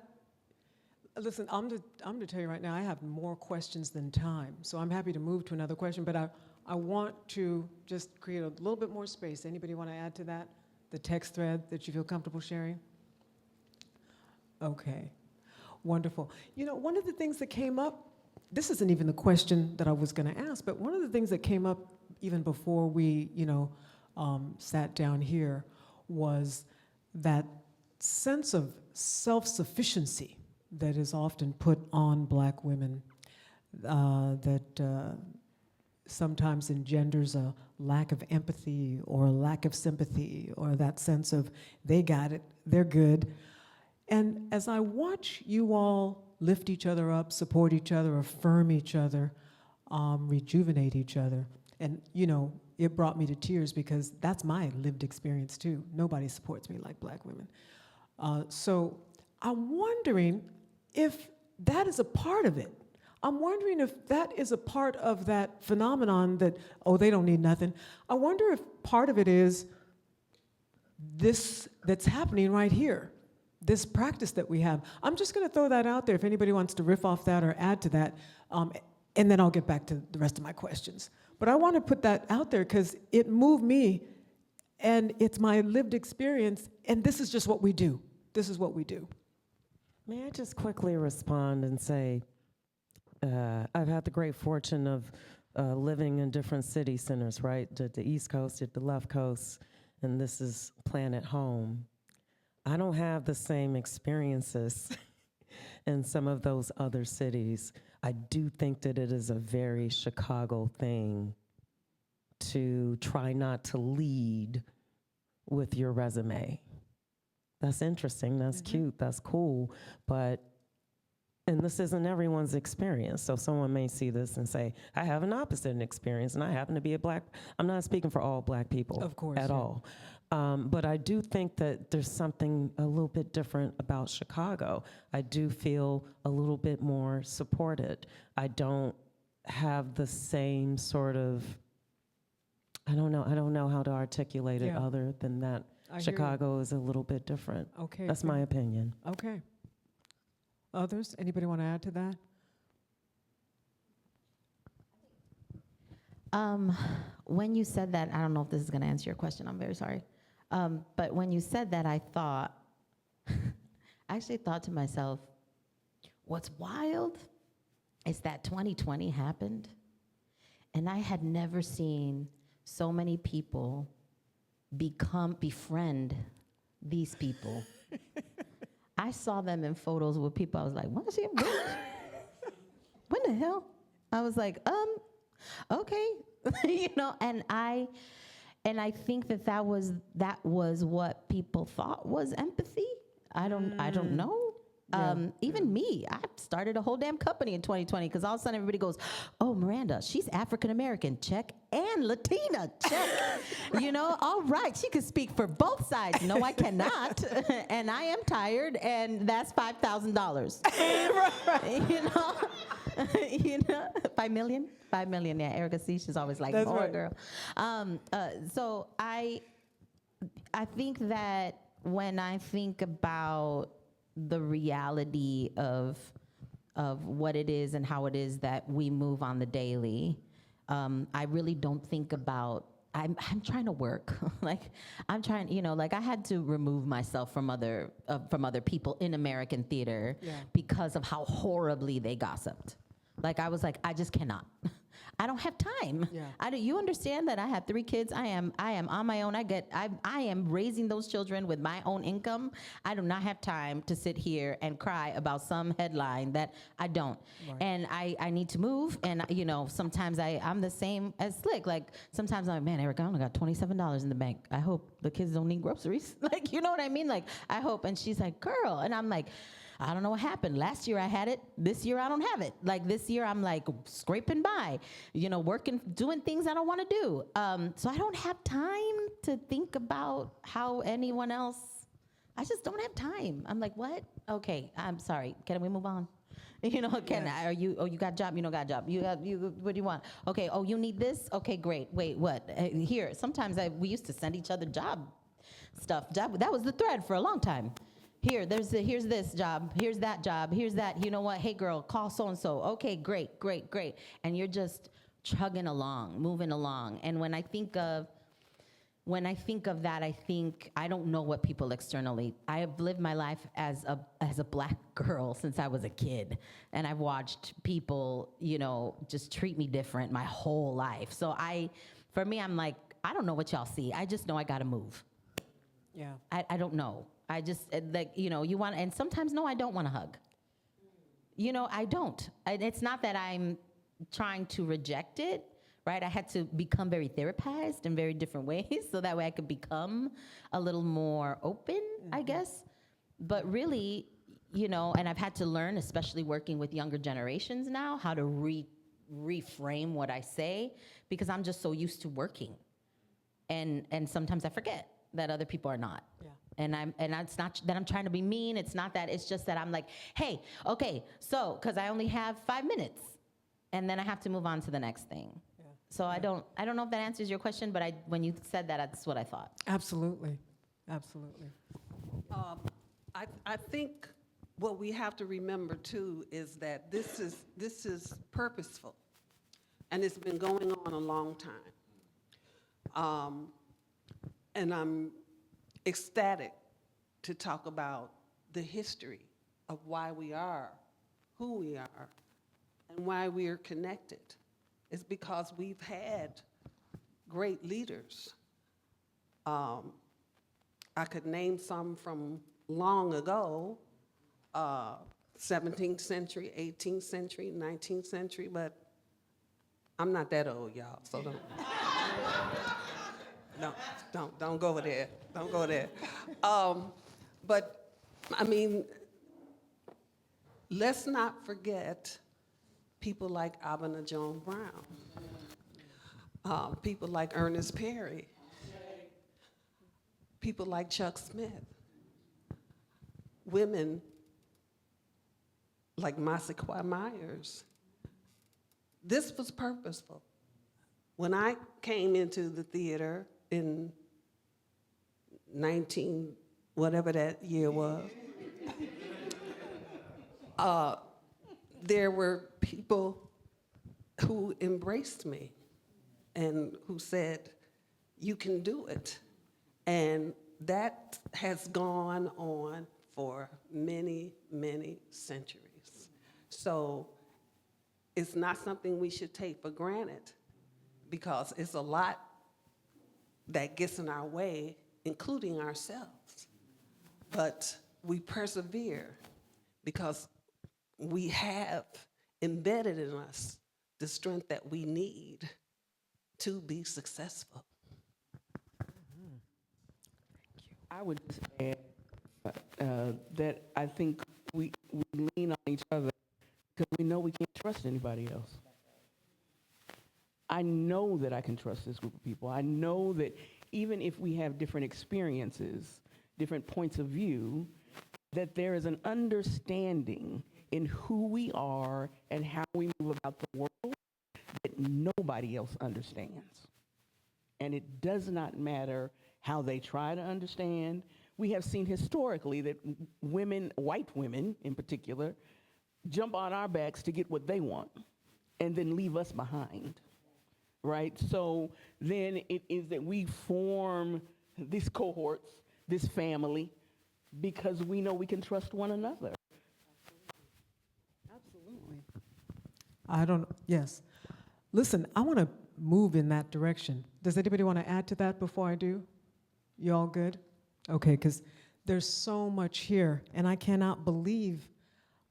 D: Listen, I'm to tell you right now, I have more questions than time, so I'm happy to move to another question, but I want to just create a little bit more space. Anybody want to add to that? The text thread that you feel comfortable sharing? Okay. Wonderful. You know, one of the things that came up, this isn't even the question that I was going to ask, but one of the things that came up even before we, sat down here was that sense of self-sufficiency that is often put on Black women that sometimes engenders a lack of empathy or a lack of sympathy or that sense of they got it, they're good. And as I watch you all lift each other up, support each other, affirm each other, rejuvenate each other, and it brought me to tears because that's my lived experience too. Nobody supports me like Black women. So I'm wondering if that is a part of it. I'm wondering if that is a part of that phenomenon that, oh, they don't need nothing. I wonder if part of it is this that's happening right here, this practice that we have. I'm just going to throw that out there if anybody wants to riff off that or add to that, and then I'll get back to the rest of my questions. But I want to put that out there because it moved me, and it's my lived experience, and this is just what we do. This is what we do.
H: May I just quickly respond and say, I've had the great fortune of living in different city centers, right? The East Coast, the left coast, and this is Planet Home. I don't have the same experiences in some of those other cities. I do think that it is a very Chicago thing to try not to lead with your resume. That's interesting, that's cute, that's cool, and this isn't everyone's experience. So someone may see this and say, I have an opposite experience and I happen to be a Black, I'm not speaking for all Black people
D: Of course,
H: at
D: yeah.
H: all. But I do think that there's something a little bit different about Chicago. I do feel a little bit more supported. I don't have the same sort of, I don't know how to articulate it
D: Yeah.
H: other than that.
D: I hear you.
H: Chicago is a little bit different.
D: Okay.
H: That's my opinion.
D: Okay. Others? Anybody want to add to that?
G: When you said that, I don't know if this is going to answer your question. I'm very sorry. But when you said that, I actually thought to myself, what's wild is that 2020 happened, and I had never seen so many people befriend these people. I saw them in photos with people. I was like, what is he? What the hell? I was like, okay, and I think that was what people thought was empathy. I don't know. Even me, I started a whole damn company in 2020 because all of a sudden everybody goes, oh, Miranda, she's African American, check, and Latina, check. All right, she can speak for both sides. No, I cannot, and I am tired, and that's $5,000. $5 million? $5 million, yeah. Erica C, she's always like,
D: That's
G: more,
D: right.
G: girl. So I think that when I think about the reality of what it is and how it is that we move on the daily, I really don't think about, I'm trying to work. I'm trying, I had to remove myself from other people in American theater because of how horribly they gossiped. I was like, I just cannot. I don't have time.
D: Yeah.
G: You understand that I have 3 kids. I am on my own. I am raising those children with my own income. I do not have time to sit here and cry about some headline that I don't. Right. And I need to move. And sometimes I'm the same as Slick. Sometimes I'm like, man, Erica, I only got $27 in the bank. I hope the kids don't need groceries. You know what I mean? I hope. And she's like, girl. And I'm like, I don't know what happened. Last year I had it. This year I don't have it. This year I'm scraping by, working, doing things I don't want to do. So I don't have time to think about how anyone else, I just don't have time. I'm like, what? Okay, I'm sorry. Can we move on? You got a job? You don't got a job. What do you want? Okay, oh, you need this? Okay, great. Wait, what? Here, sometimes we used to send each other job stuff. That was the thread for a long time. Here's this job, here's that job, here's that, you know what, hey girl, call so-and-so, okay, great. And you're just chugging along, moving along. And when I think of when I think of that, I think I don't know what people externally. I have lived my life as a black girl since I was a kid, and I've watched people, just treat me different my whole life. So for me, I'm like, I don't know what y'all see. I just know I gotta move.
D: Yeah.
G: I don't know. I just you want, and sometimes no, I don't want to hug. I don't. It's not that I'm trying to reject it. Right, I had to become very therapized in very different ways so that way I could become a little more open, I guess. But really, and I've had to learn, especially working with younger generations now, how to reframe what I say, because I'm just so used to working. And sometimes I forget that other people are not.
D: Yeah.
G: And it's not that I'm trying to be mean, it's not that, it's just that I'm like, hey, okay, so, because I only have 5 minutes, and then I have to move on to the next thing. So I don't know if that answers your question, but when you said that, that's what I thought.
D: Absolutely. Absolutely.
J: I think what we have to remember too is that this is purposeful, and it's been going on a long time. And I'm ecstatic to talk about the history of why we are who we are and why we are connected. It's because we've had great leaders. I could name some from long ago, 17th century, 18th century, 19th century, but I'm not that old, y'all, so don't go there. Don't go there. But I mean, let's not forget people like Abena Joan Brown, people like Ernest Perry, people like Chuck Smith, women like Massaquoi Myers. This was purposeful. When I came into the theater in 19, whatever that year was, there were people who embraced me and who said, you can do it. And that has gone on for many, many centuries. So it's not something we should take for granted, because it's a lot that gets in our way, including ourselves. But we persevere because we have embedded in us the strength that we need to be successful.
I: I would just add that I think we lean on each other because we know we can't trust anybody else. I know that I can trust this group of people. I know that even if we have different experiences, different points of view, that there is an understanding in who we are and how we move about the world that nobody else understands. And it does not matter how they try to understand. We have seen historically that women, white women in particular, jump on our backs to get what they want and then leave us behind, right? So then it is that we form these cohorts, this family, because we know we can trust one another.
D: Absolutely. Yes. Listen, I want to move in that direction. Does anybody want to add to that before I do? You all good? Okay, because there's so much here, and I cannot believe,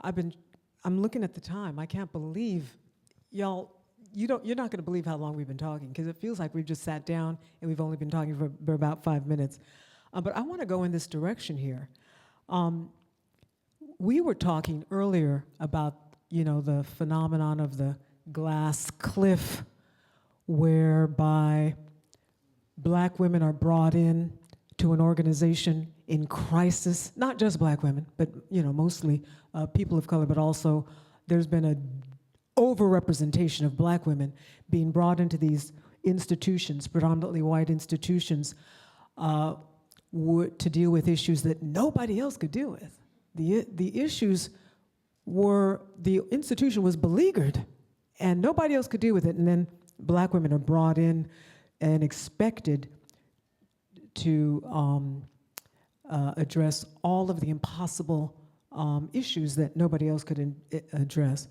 D: I'm looking at the time, I can't believe, y'all, you're not going to believe how long we've been talking, because it feels like we've just sat down and we've only been talking for about 5 minutes. But I want to go in this direction here. We were talking earlier about, the phenomenon of the glass cliff, whereby Black women are brought in to an organization in crisis, not just Black women, but mostly people of color, but also there's been an overrepresentation of Black women being brought into these institutions, predominantly white institutions, to deal with issues that nobody else could deal with. The issues were, the institution was beleaguered and nobody else could deal with it. And then Black women are brought in and expected to address all of the impossible issues that nobody else could address.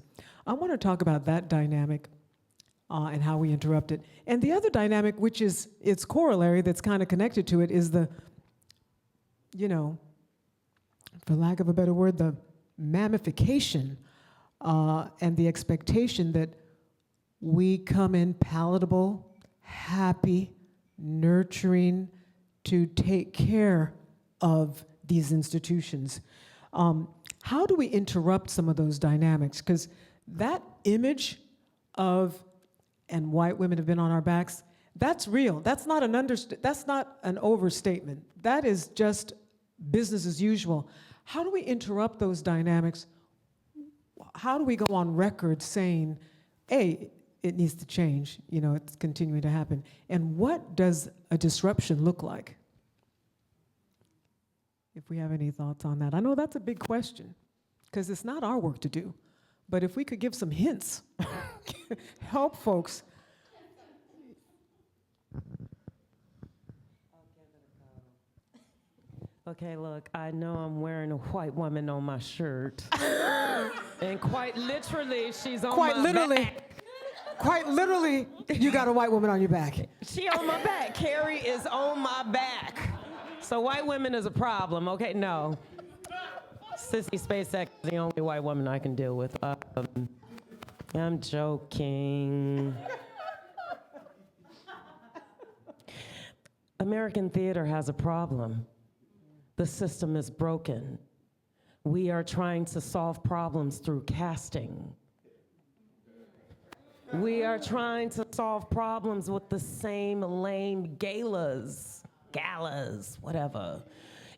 D: I want to talk about that dynamic and how we interrupt it. And the other dynamic, which is its corollary that's kind of connected to it, is the, for lack of a better word, the mammification and the expectation that we come in palatable, happy, nurturing to take care of these institutions. How do we interrupt some of those dynamics? Because that image of, and white women have been on our backs, that's real. That's not an overstatement. That is just business as usual. How do we interrupt those dynamics? How do we go on record saying, hey, it needs to change, it's continuing to happen? And what does a disruption look like? If we have any thoughts on that. I know that's a big question, because it's not our work to do. But if we could give some hints, help folks.
H: Okay, look, I know I'm wearing a white woman on my shirt. And quite literally, she's on my back.
D: Quite literally, you got a white woman on your back.
H: She on my back. Carrie is on my back. So white women is a problem, okay? No. Sissy Spacek is the only white woman I can deal with. I'm joking. American theater has a problem. The system is broken. We are trying to solve problems through casting. We are trying to solve problems with the same lame galas, whatever.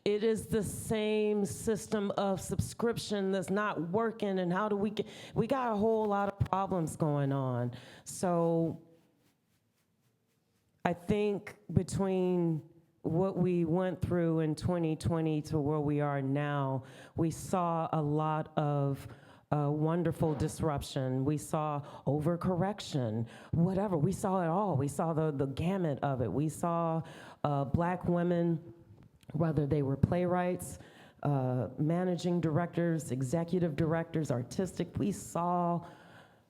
H: It is the same system of subscription that's not working, and how do we got a whole lot of problems going on. So I think between what we went through in 2020 to where we are now, we saw a lot of wonderful disruption. We saw overcorrection, whatever. We saw it all. We saw the gamut of it. We saw black women, whether they were playwrights, managing directors, executive directors, artistic, we saw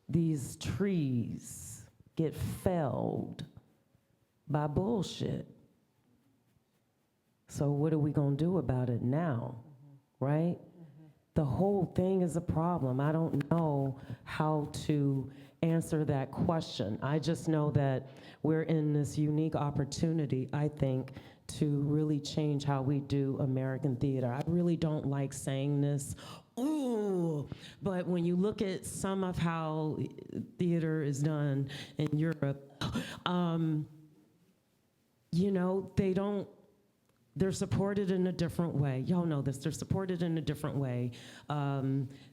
H: these trees get felled by bullshit. So what are we gonna do about it now, right? The whole thing is a problem. I don't know how to answer that question. I just know that we're in this unique opportunity, I think, to really change how we do American theater. I really don't like saying this, ooh, but when you look at some of how theater is done in Europe, they're supported in a different way. Y'all know this, they're supported in a different way.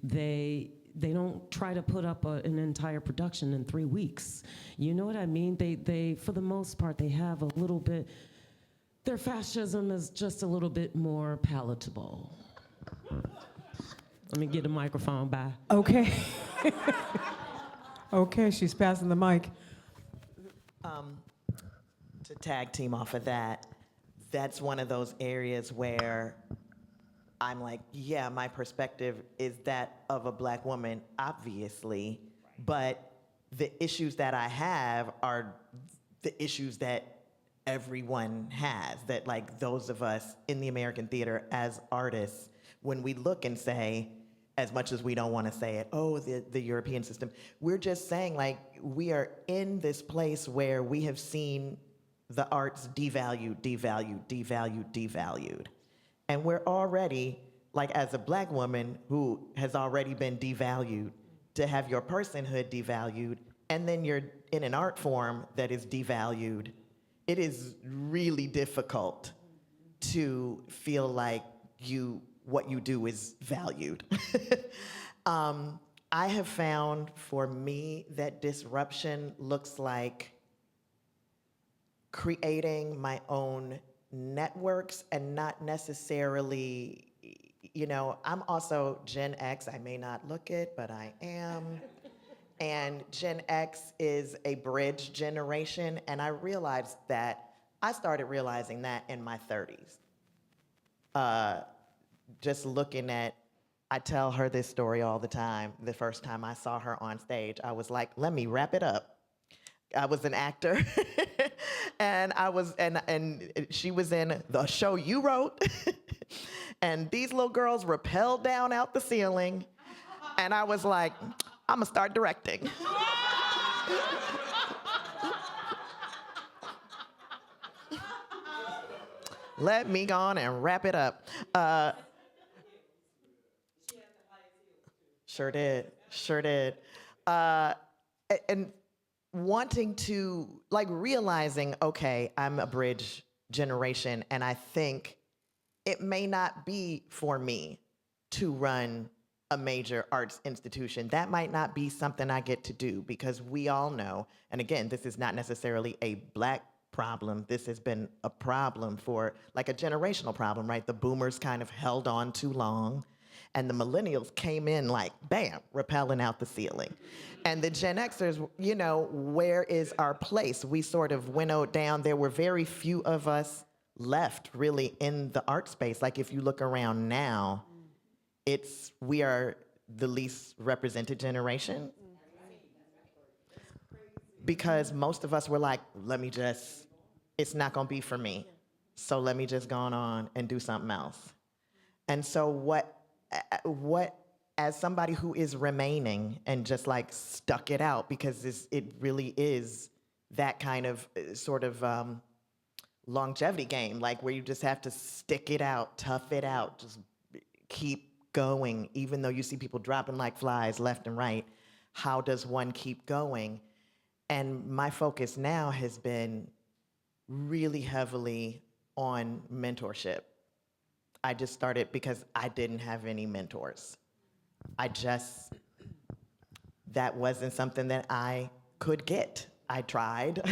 H: They don't try to put up an entire production in 3 weeks. You know what I mean? They for the most part, they have a little bit, their fascism is just a little bit more palatable. Let me get a microphone by.
D: Okay. Okay, she's passing the mic.
F: To tag team off of that, that's one of those areas where I'm like, yeah, my perspective is that of a black woman, obviously, but the issues that I have are the issues that everyone has, that like those of us in the American theater as artists, when we look and say, as much as we don't want to say it, oh, the European system, we're just saying like we are in this place where we have seen the arts devalued, devalued, devalued, devalued. And we're already, like as a black woman who has already been devalued, to have your personhood devalued, and then you're in an art form that is devalued, it is really difficult to feel like what you do is valued. I have found for me that disruption looks like creating my own networks and not necessarily, I'm also Gen X. I may not look it, but I am. And Gen X is a bridge generation, and I realized that I started realizing that in my 30s. Just looking at, I tell her this story all the time. The first time I saw her on stage, I was like, let me wrap it up. I was an actor, and she was in the show you wrote, and these little girls rappelled down out the ceiling, and I was like, I'm gonna start directing. Let me go on and wrap it up. Sure did. And wanting to, like, realizing, okay, I'm a bridge generation, and I think it may not be for me to run a major arts institution. That might not be something I get to do, because we all know, and again, this is not necessarily a Black problem. This has been a problem for, like, a generational problem, right? The boomers kind of held on too long, and the millennials came in like, bam, rappelling out the ceiling. And the Gen Xers, you know, where is our place? We sort of winnowed down. There were very few of us left really in the art space. Like, if you look around now, we are the least represented generation. Because most of us were like, it's not gonna be for me. So let me just go on and do something else. And so what, as somebody who is remaining and just like stuck it out, because it really is that kind of sort of longevity game, like where you just have to stick it out, tough it out, just keep going, even though you see people dropping like flies left and right. How does one keep going? And my focus now has been really heavily on mentorship. I just started because I didn't have any mentors. That wasn't something that I could get. I tried,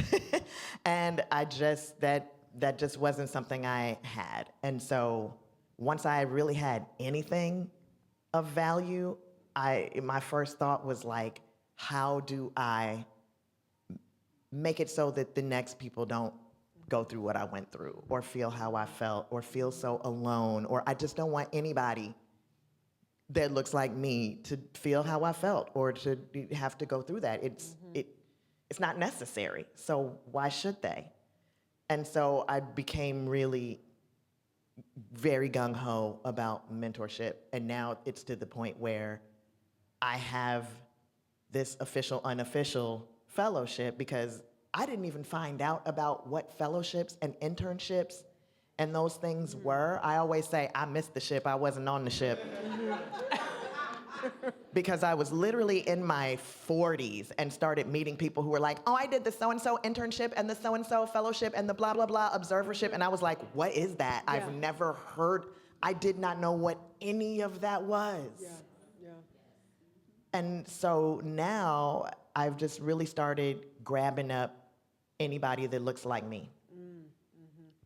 F: and that just wasn't something I had. And so once I really had anything of value, my first thought was like, how do I make it so that the next people don't go through what I went through, or feel how I felt, or feel so alone, or I just don't want anybody that looks like me to feel how I felt, or to have to go through that. It's not necessary, so why should they? And so I became really very gung-ho about mentorship, and now it's to the point where I have this official, unofficial fellowship, because I didn't even find out about what fellowships and internships and those things were. I always say, I missed the ship, I wasn't on the ship. Because I was literally in my 40s and started meeting people who were like, oh, I did the so-and-so internship and the so-and-so fellowship and the blah, blah, blah observership. And I was like, what is that? Yeah. I've never heard, I did not know what any of that was. Yeah. And so now I've just really started grabbing up anybody that looks like me,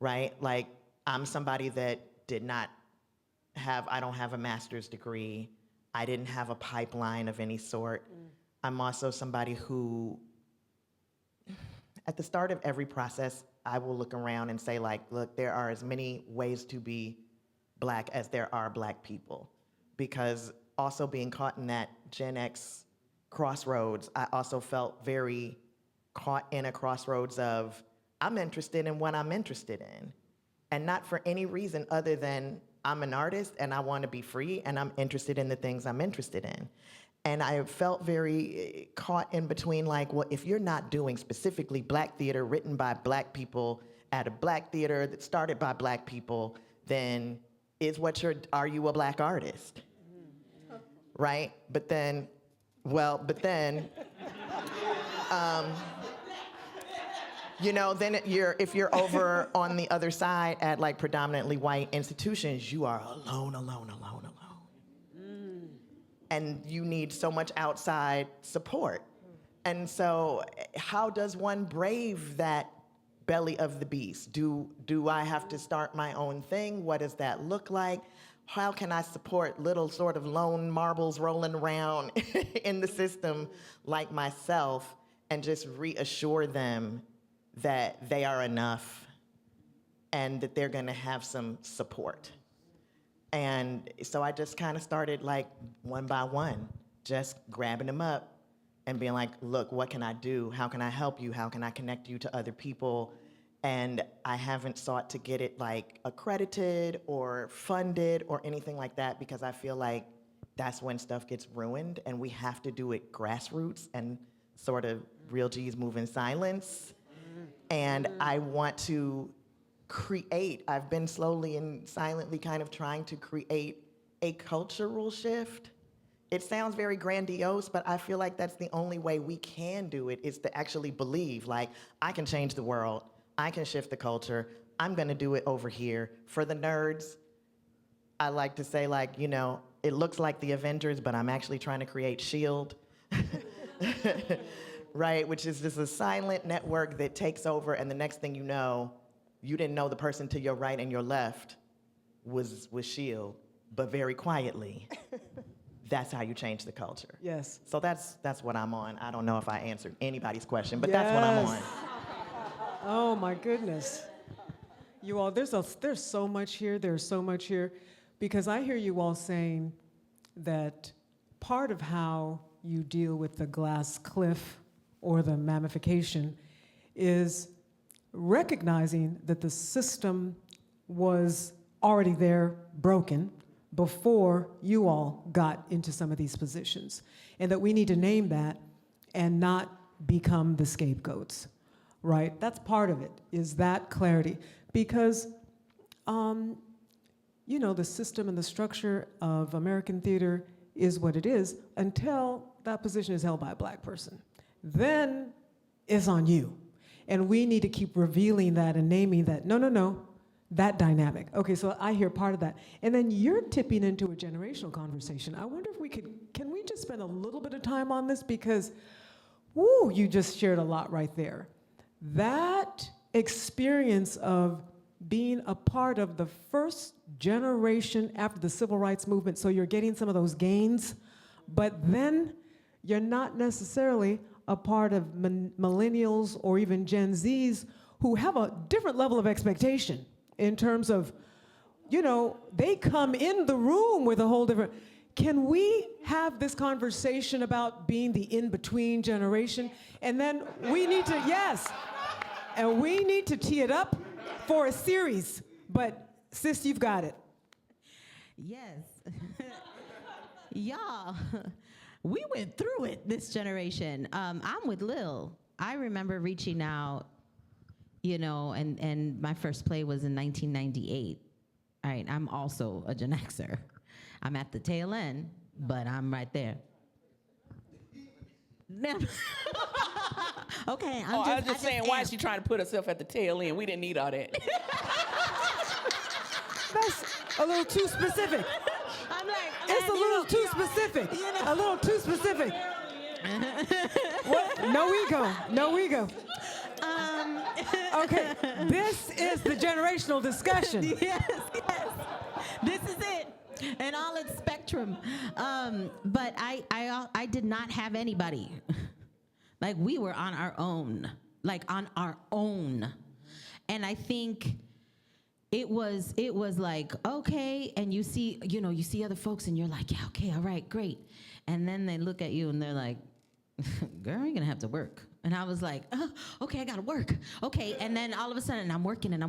F: right? Like, I'm somebody that I don't have a master's degree. I didn't have a pipeline of any sort. I'm also somebody who, at the start of every process, I will look around and say, like, look, there are as many ways to be Black as there are Black people. Because also being caught in that Gen X crossroads, I also felt very caught in a crossroads of, I'm interested in what I'm interested in. And not for any reason other than I'm an artist and I want to be free and I'm interested in the things I'm interested in. And I felt very caught in between, like, well, if you're not doing specifically Black theater written by Black people at a Black theater that started by Black people, then are you a Black artist? Right? But then, you know, then if you're over on the other side at like predominantly white institutions, you are alone. And you need so much outside support. And so how does one brave that belly of the beast? Do I have to start my own thing? What does that look like? How can I support little sort of lone marbles rolling around in the system like myself and just reassure them that they are enough and that they're gonna have some support. And so I just kind of started like one by one, just grabbing them up and being like, look, what can I do? How can I help you? How can I connect you to other people? And I haven't sought to get it like accredited or funded or anything like that, because I feel like that's when stuff gets ruined, and we have to do it grassroots and sort of real G's move in silence. And I want to create, I've been slowly and silently kind of trying to create a cultural shift. It sounds very grandiose, but I feel like that's the only way we can do it, is to actually believe, like, I can change the world, I can shift the culture, I'm gonna do it over here. For the nerds, I like to say, like, you know, it looks like the Avengers, but I'm actually trying to create S.H.I.E.L.D., right? Which is just a silent network that takes over, and the next thing you know, you didn't know the person to your right and your left was S.H.I.E.L.D., but very quietly, that's how you change the culture.
D: Yes.
F: So that's what I'm on. I don't know if I answered anybody's question, but that's what I'm on.
D: Oh my goodness. You all, there's so much here, there's so much here, because I hear you all saying that part of how you deal with the glass cliff or the mammification is recognizing that the system was already there, broken, before you all got into some of these positions, and that we need to name that and not become the scapegoats, right? That's part of it, is that clarity. Because, you know, the system and the structure of American theater is what it is until that position is held by a black person. Then it's on you. And we need to keep revealing that and naming that, no, that dynamic. Okay, so I hear part of that. And then you're tipping into a generational conversation. I wonder if can we just spend a little bit of time on this? Because, woo, you just shared a lot right there. That experience of being a part of the first generation after the civil rights movement, so you're getting some of those gains, but then you're not necessarily a part of millennials or even Gen Zs who have a different level of expectation in terms of, you know, they come in the room with a whole different. Can we have this conversation about being the in-between generation? And then we need to, yes, and we need to tee it up for a series. But sis, you've got it.
G: Yes. Y'all, we went through it, this generation. I'm with Lil. I remember reaching out, you know, and my first play was in 1998. All right, I'm also a Gen Xer. I'm at the tail end, but I'm right there. Okay,
I: I was just saying, why is she trying to put herself at the tail end? We didn't need all that.
D: That's a little too specific.
G: I'm like,
D: It's a little too specific. A little too specific. What? No ego. No ego. Okay, this is the generational discussion.
G: Yes. This is it, and all its spectrum. But I did not have anybody. Like, we were on our own. And I think it was like, okay, and you see other folks and you're like, yeah, okay, all right, great. And then they look at you and they're like, girl, you're gonna have to work. And I was like, okay, I gotta work. Okay, and then all of a sudden I'm working. And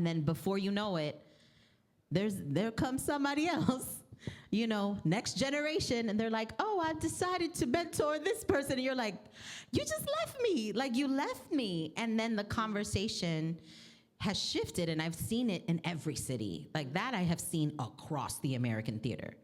G: then before you know it, there comes somebody else, you know, next generation, and they're like, oh, I've decided to mentor this person. And you're like, you just left me. Like, you left me. And then the conversation has shifted, and I've seen it in every city. Like, that I have seen across the American theater,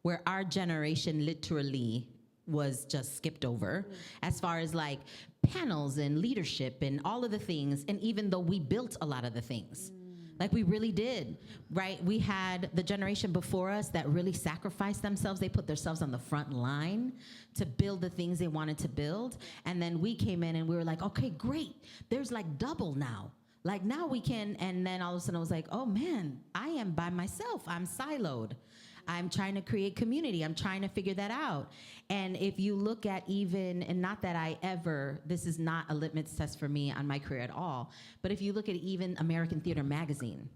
G: where our generation literally was just skipped over as far as like panels and leadership and all of the things. And even though we built a lot of the things, like we really did, right? We had the generation before us that really sacrificed themselves. They put themselves on the front line to build the things they wanted to build. And then we came in and we were like, okay, great. There's like double now. Like, now we can, and then all of a sudden I was like, oh man, I am by myself. I'm siloed. I'm trying to create community. I'm trying to figure that out. And if you look at even, and not that this is not a litmus test for me on my career at all, but if you look at even American Theater Magazine,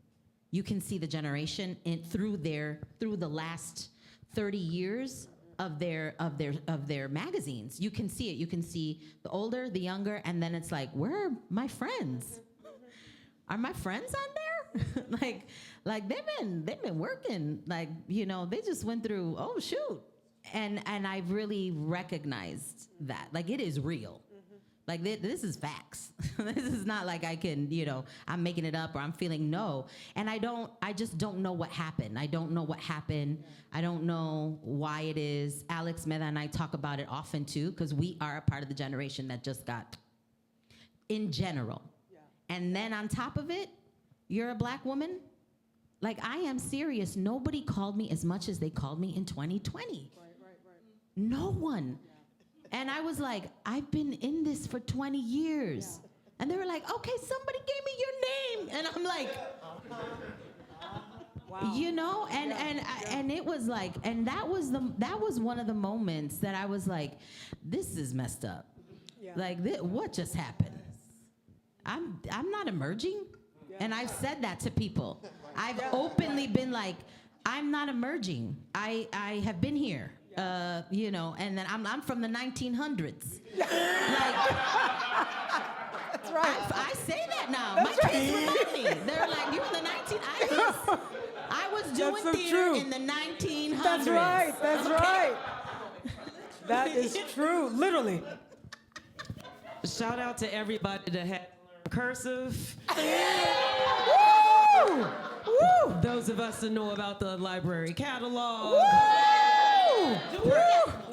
G: you can see the generation through the last 30 years of their magazines. You can see it. You can see the older, the younger, and then it's like, where are my friends? Are my friends on there? like they've been working. Like, you know, they just went through, oh shoot. And I've really recognized that. Like, it is real. Like, this is facts. This is not like I can, you know, I'm making it up or I'm feeling no. And I just don't know what happened. I don't know what happened. I don't know why it is. Alex Meda and I talk about it often too, because we are a part of the generation that just got, in general. Yeah. And then on top of it, you're a black woman. Like, I am serious. Nobody called me as much as they called me in 2020. Right. No one. Yeah. And I was like, I've been in this for 20 years. Yeah. And they were like, okay, somebody gave me your name. And I'm like, wow. You know, and it was like, and that was one of the moments that I was like, this is messed up. Yeah. Like, what just happened? I'm not emerging. Yeah. And I've said that to people. I've openly been like, I'm not emerging. I have been here. You know, and then I'm from the 1900s. Like, that's right. I say that now. That's my kids remind me. They're like, you're in the 1900s. I was doing theater in the 1900s.
D: That's right. That's right. That is true. Literally.
H: Shout out to everybody that had to learn cursive.
D: Woo! Woo!
H: Those of us that know about the library catalog.
D: Woo!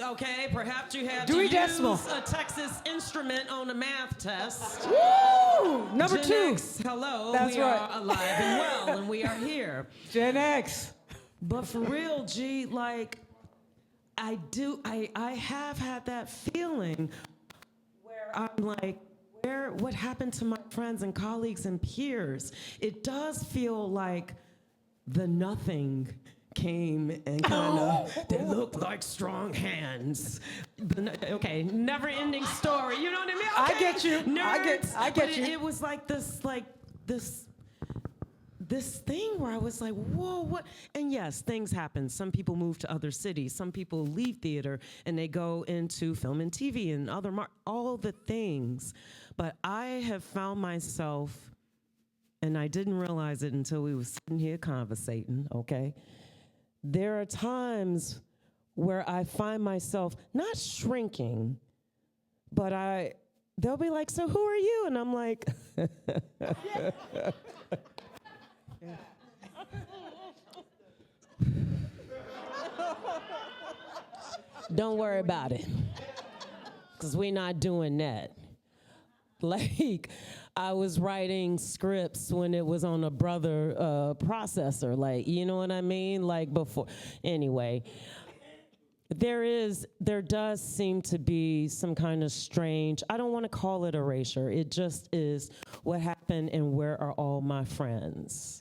H: Okay, perhaps you had
D: Dewey
H: to
D: Decimal.
H: use a Texas instrument on a math test.
D: Woo! Number
H: Gen
D: 2.
H: X, hello,
D: That's
H: we
D: right.
H: are alive and well, and we are here.
D: Gen X.
H: But for real, G, like, I have had that feeling where I'm like, what happened to my friends and colleagues and peers? It does feel like the nothing came and kind of, they looked like strong hands. Okay, never-ending story. You know what I mean? Okay.
D: I get you.
H: Nerds.
D: I get you.
H: It was like this thing where I was like, whoa, what? And yes, things happen. Some people move to other cities. Some people leave theater and they go into film and TV and all the things. But I have found myself, and I didn't realize it until we were sitting here conversating, okay? There are times where I find myself not shrinking, but they'll be like, so who are you? And I'm like, don't worry about it, because we're not doing that. Like, I was writing scripts when it was on a brother processor, like, you know what I mean? Like, before. Anyway, there does seem to be some kind of strange, I don't want to call it erasure. It just is what happened and where are all my friends?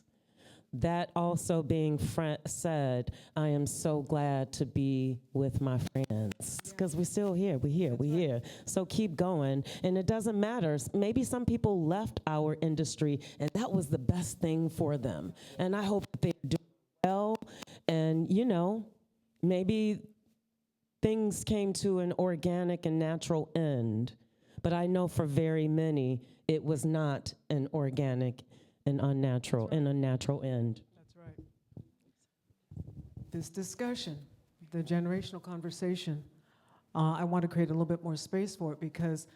H: That also being said, I am so glad to be with my friends, because we're still here, we're here. So keep going, and it doesn't matter. Maybe some people left our industry, and that was the best thing for them. And I hope they do well, and you know, maybe things came to an organic and natural end. But I know for very many, it was not an organic and unnatural, and a natural end.
D: That's right. This discussion, the generational conversation, I want to create a little bit more space for it, because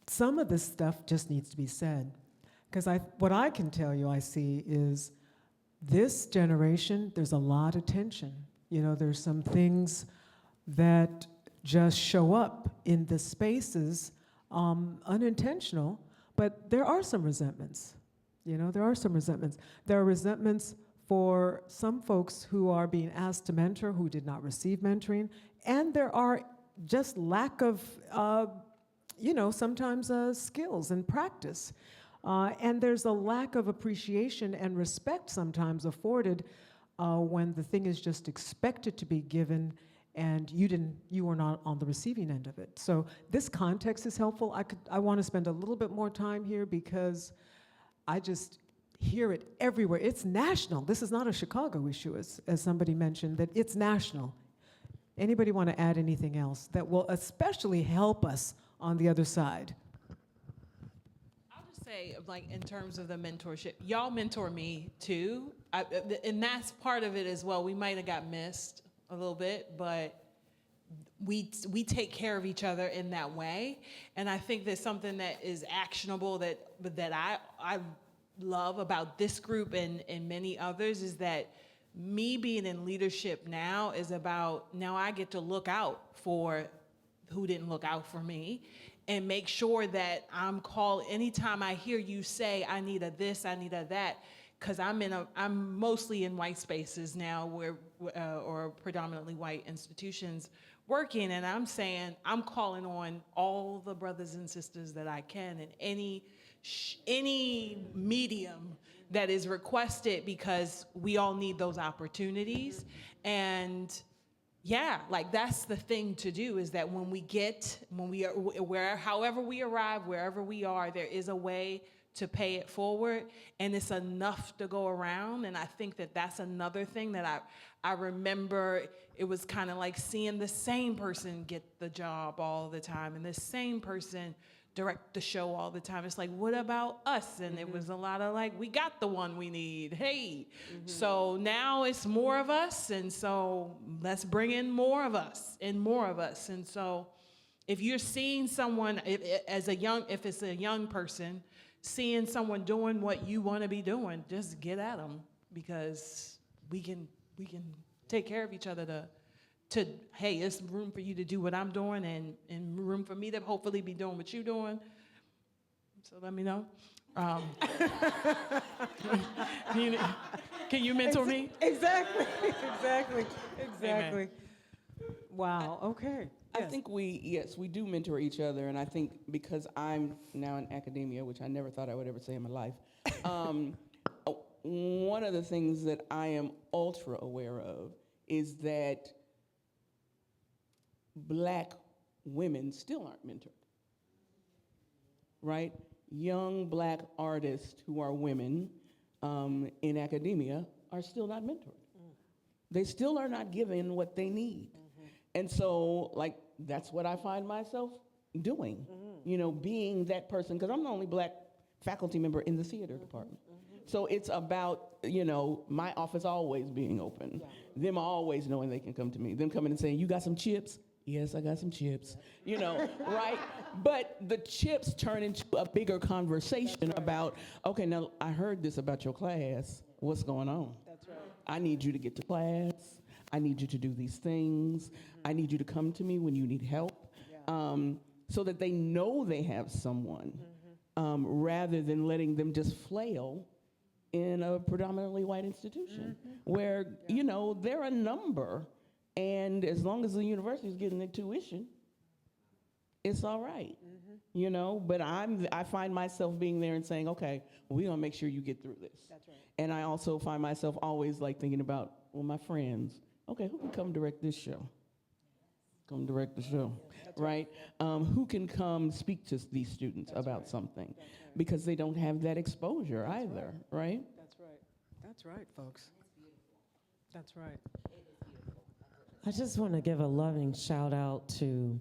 D: some of this stuff just needs to be said. Because what I can tell you I see is this generation, there's a lot of tension. You know, there's some things that just show up in the spaces, unintentional, but there are some resentments. You know, there are some resentments. There are resentments for some folks who are being asked to mentor who did not receive mentoring, and there are just lack of, you know, sometimes skills and practice. And there's a lack of appreciation and respect sometimes afforded when the thing is just expected to be given and you were not on the receiving end of it. So this context is helpful. I want to spend a little bit more time here because I just hear it everywhere. It's national. This is not a Chicago issue, as somebody mentioned, that it's national. Anybody want to add anything else that will especially help us on the other side?
E: I'll just say, like, in terms of the mentorship, y'all mentor me too. And that's part of it as well. We might have got missed a little bit, but we take care of each other in that way. And I think there's something that is actionable that I love about this group and many others is that me being in leadership now is about, now I get to look out for who didn't look out for me and make sure that I'm called anytime I hear you say, I need a this, I need a that, because I'm mostly in white spaces now or predominantly white institutions working, and I'm saying, I'm calling on all the brothers and sisters that I can in any medium that is requested, because we all need those opportunities. And yeah, like that's the thing to do, is that however we arrive, wherever we are, there is a way to pay it forward, and it's enough to go around. And I think that that's another thing that I remember. It was kind of like seeing the same person get the job all the time and the same person direct the show all the time. It's like, what about us? And it was a lot of like, we got the one we need, hey. So now it's more of us, and so let's bring in more of us and more of us. And so if you're seeing someone, if it's a young person, seeing someone doing what you want to be doing, just get at them, because we can take care of each other to hey, there's room for you to do what I'm doing and room for me to hopefully be doing what you're doing. So let me know. Can you mentor me?
D: Exactly.
E: Amen.
D: Wow, okay.
I: I think we do mentor each other, and I think because I'm now in academia, which I never thought I would ever say in my life, one of the things that I am ultra aware of is that Black women still aren't mentored, right? Young Black artists who are women in academia are still not mentored. They still are not given what they need. And so, like, that's what I find myself doing, being that person, because I'm the only Black faculty member in the theater department. So it's about, my office always being open, them always knowing they can come to me, them coming and saying, you got some chips? Yes, I got some chips, right? But the chips turn into a bigger conversation about, okay, now I heard this about your class. What's going on? That's right. I need you to get to class. I need you to do these things. I need you to come to me when you need help, so that they know they have someone, rather than letting them just flail in a predominantly white institution where, they're a number. And as long as the university is getting their tuition, it's all right, But I find myself being there and saying, okay, we're gonna make sure you get through this. That's right. And I also find myself always like thinking about, well, my friends, okay, who can come direct this show? Come direct the show, right? Who can come speak to these students about something? Because they don't have that exposure either, right?
D: That's right, folks. That's right.
H: I just want to give a loving shout out to,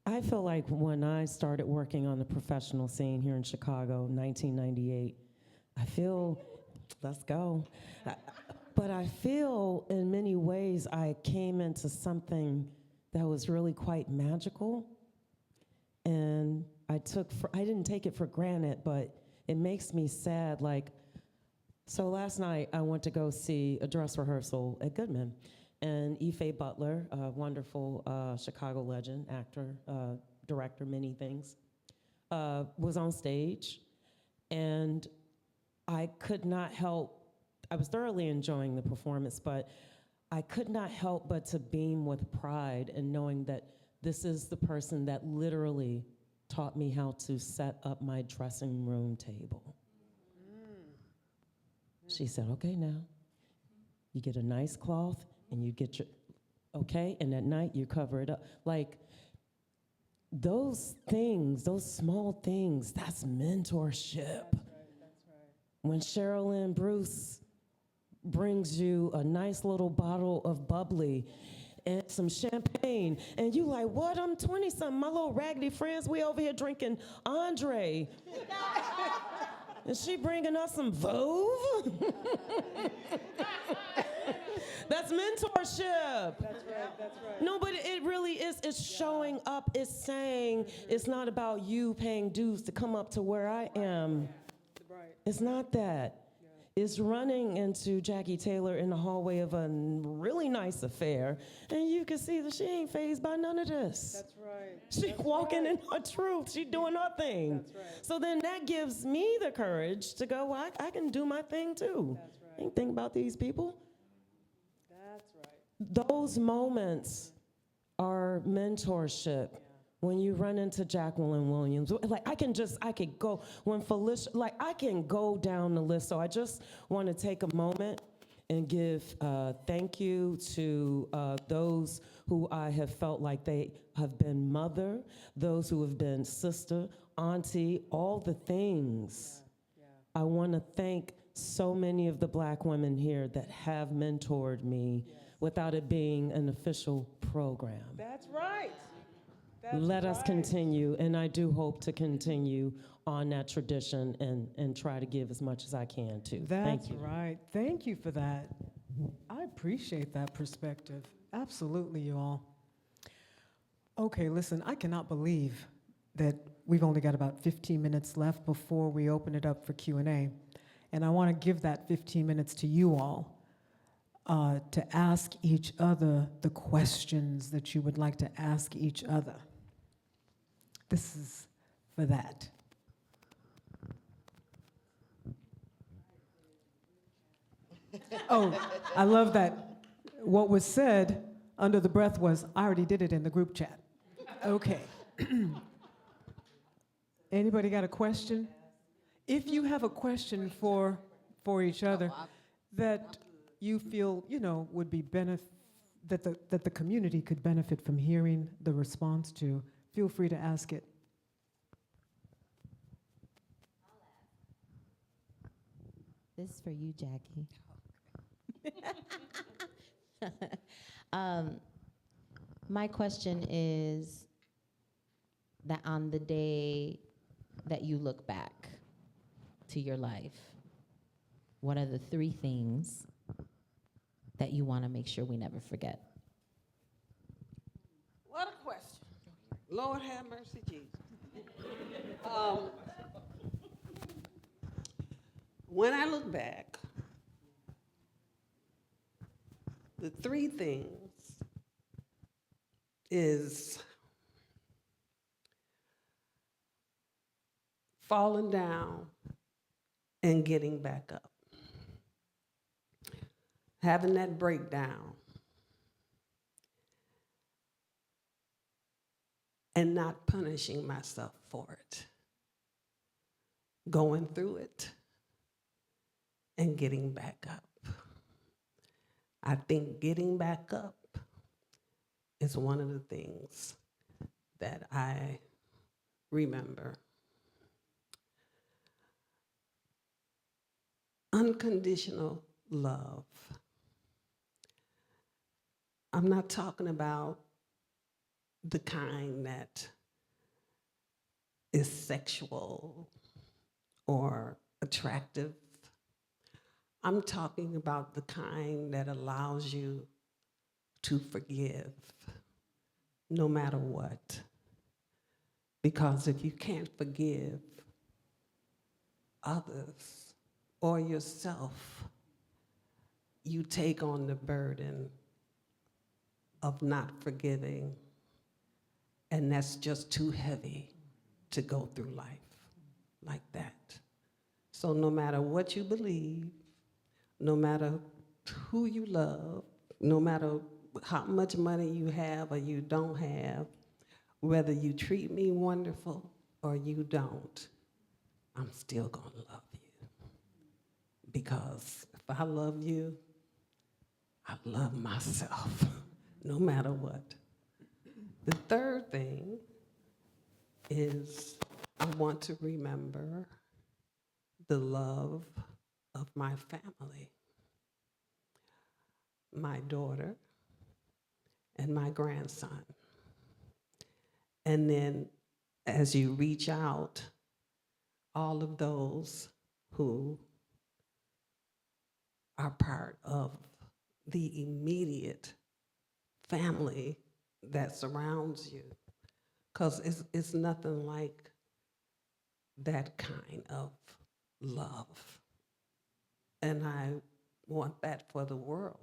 H: I feel like when I started working on the professional scene here in Chicago, 1998, let's go. But I feel in many ways I came into something that was really quite magical. And I didn't take it for granted, but it makes me sad. So last night I went to go see a dress rehearsal at Goodman. And Ife Butler, a wonderful Chicago legend, actor, director, many things, was on stage. And I could not help, I was thoroughly enjoying the performance, but I could not help but to beam with pride in knowing that this is the person that literally taught me how to set up my dressing room table. She said, okay now, You get a nice cloth and you get your, okay? And at night you cover it up. Like those things, those small things, that's mentorship. That's right. When Sherilyn Bruce brings you a nice little bottle of bubbly and some champagne, and you like, what? I'm 20-something. My little raggedy friends, we over here drinking Andre. And she bringing us some Veuve? That's mentorship. That's right, that's right. No, but it really is. It's showing up. It's saying it's not about you paying dues to come up to where I am. It's not that. Is running into Jackie Taylor in the hallway of a really nice affair, and you can see that she ain't fazed by none of this. That's right. She's walking in her truth. She's doing her thing. That's right. So then that gives me the courage to go, well, I can do my thing too. That's right. Ain't think about these people. That's right. Those moments are mentorship. Yeah. When you run into Jacqueline Williams, like I could go, when Felicia, like I can go down the list. So I just want to take a moment and give thank you to those who I have felt like they have been mother, those who have been sister, auntie, all the things. Yeah. I want to thank so many of the Black women here that have mentored me without it being an official program. That's right. Let us continue, and I do hope to continue on that tradition and try to give as much as I can too.
D: That's right. Thank you for that. I appreciate that perspective. Absolutely, you all. Okay, listen, I cannot believe that we've only got about 15 minutes left before we open it up for Q&A. And I want to give that 15 minutes to you all to ask each other the questions that you would like to ask each other. This is for that. Oh, I love that. What was said under the breath was, I already did it in the group chat. Okay. Anybody got a question? If you have a question for each other that you feel, would be that the community could benefit from hearing the response to, feel free to ask it.
G: This is for you, Jackie. My question is that on the day that you look back to your life, what are the 3 things that you want to make sure we never forget?
J: What a question. Lord have mercy, Jesus. When I look back, the 3 things is falling down and getting back up. Having that breakdown and not punishing myself for it. Going through it and getting back up. I think getting back up is one of the things that I remember. Unconditional love. I'm not talking about the kind that is sexual or attractive. I'm talking about the kind that allows you to forgive no matter what. Because if you can't forgive others or yourself, you take on the burden of not forgiving, and that's just too heavy to go through life like that. So no matter what you believe, no matter who you love, no matter how much money you have or you don't have, whether you treat me wonderful or you don't, I'm still gonna love you. Because if I love you, I love myself, no matter what. The third thing is I want to remember the love of my family, my daughter and my grandson. And then as you reach out, all of those who are part of the immediate family that surrounds you, because it's nothing like that kind of love. And I want that for the world.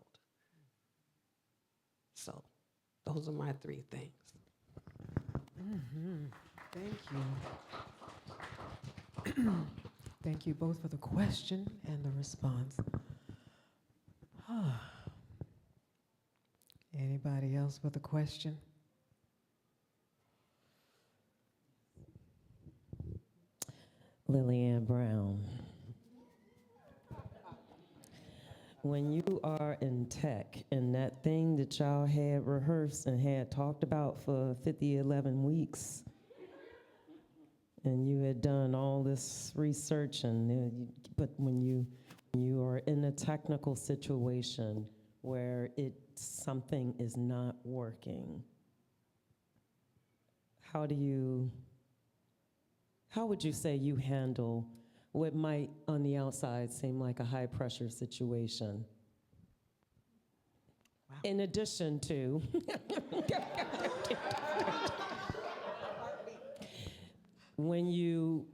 J: So those are my three things.
D: Thank you. Thank you both for the question and the response. Anybody else with a question?
H: Lillian Brown. When you are in tech and that thing that y'all had rehearsed and had talked about for 11 weeks, and you had done all this research, but when you are in a technical situation where something is not working, how would you say you handle what might on the outside seem like a high pressure situation?
F: Wow.
H: In addition to when you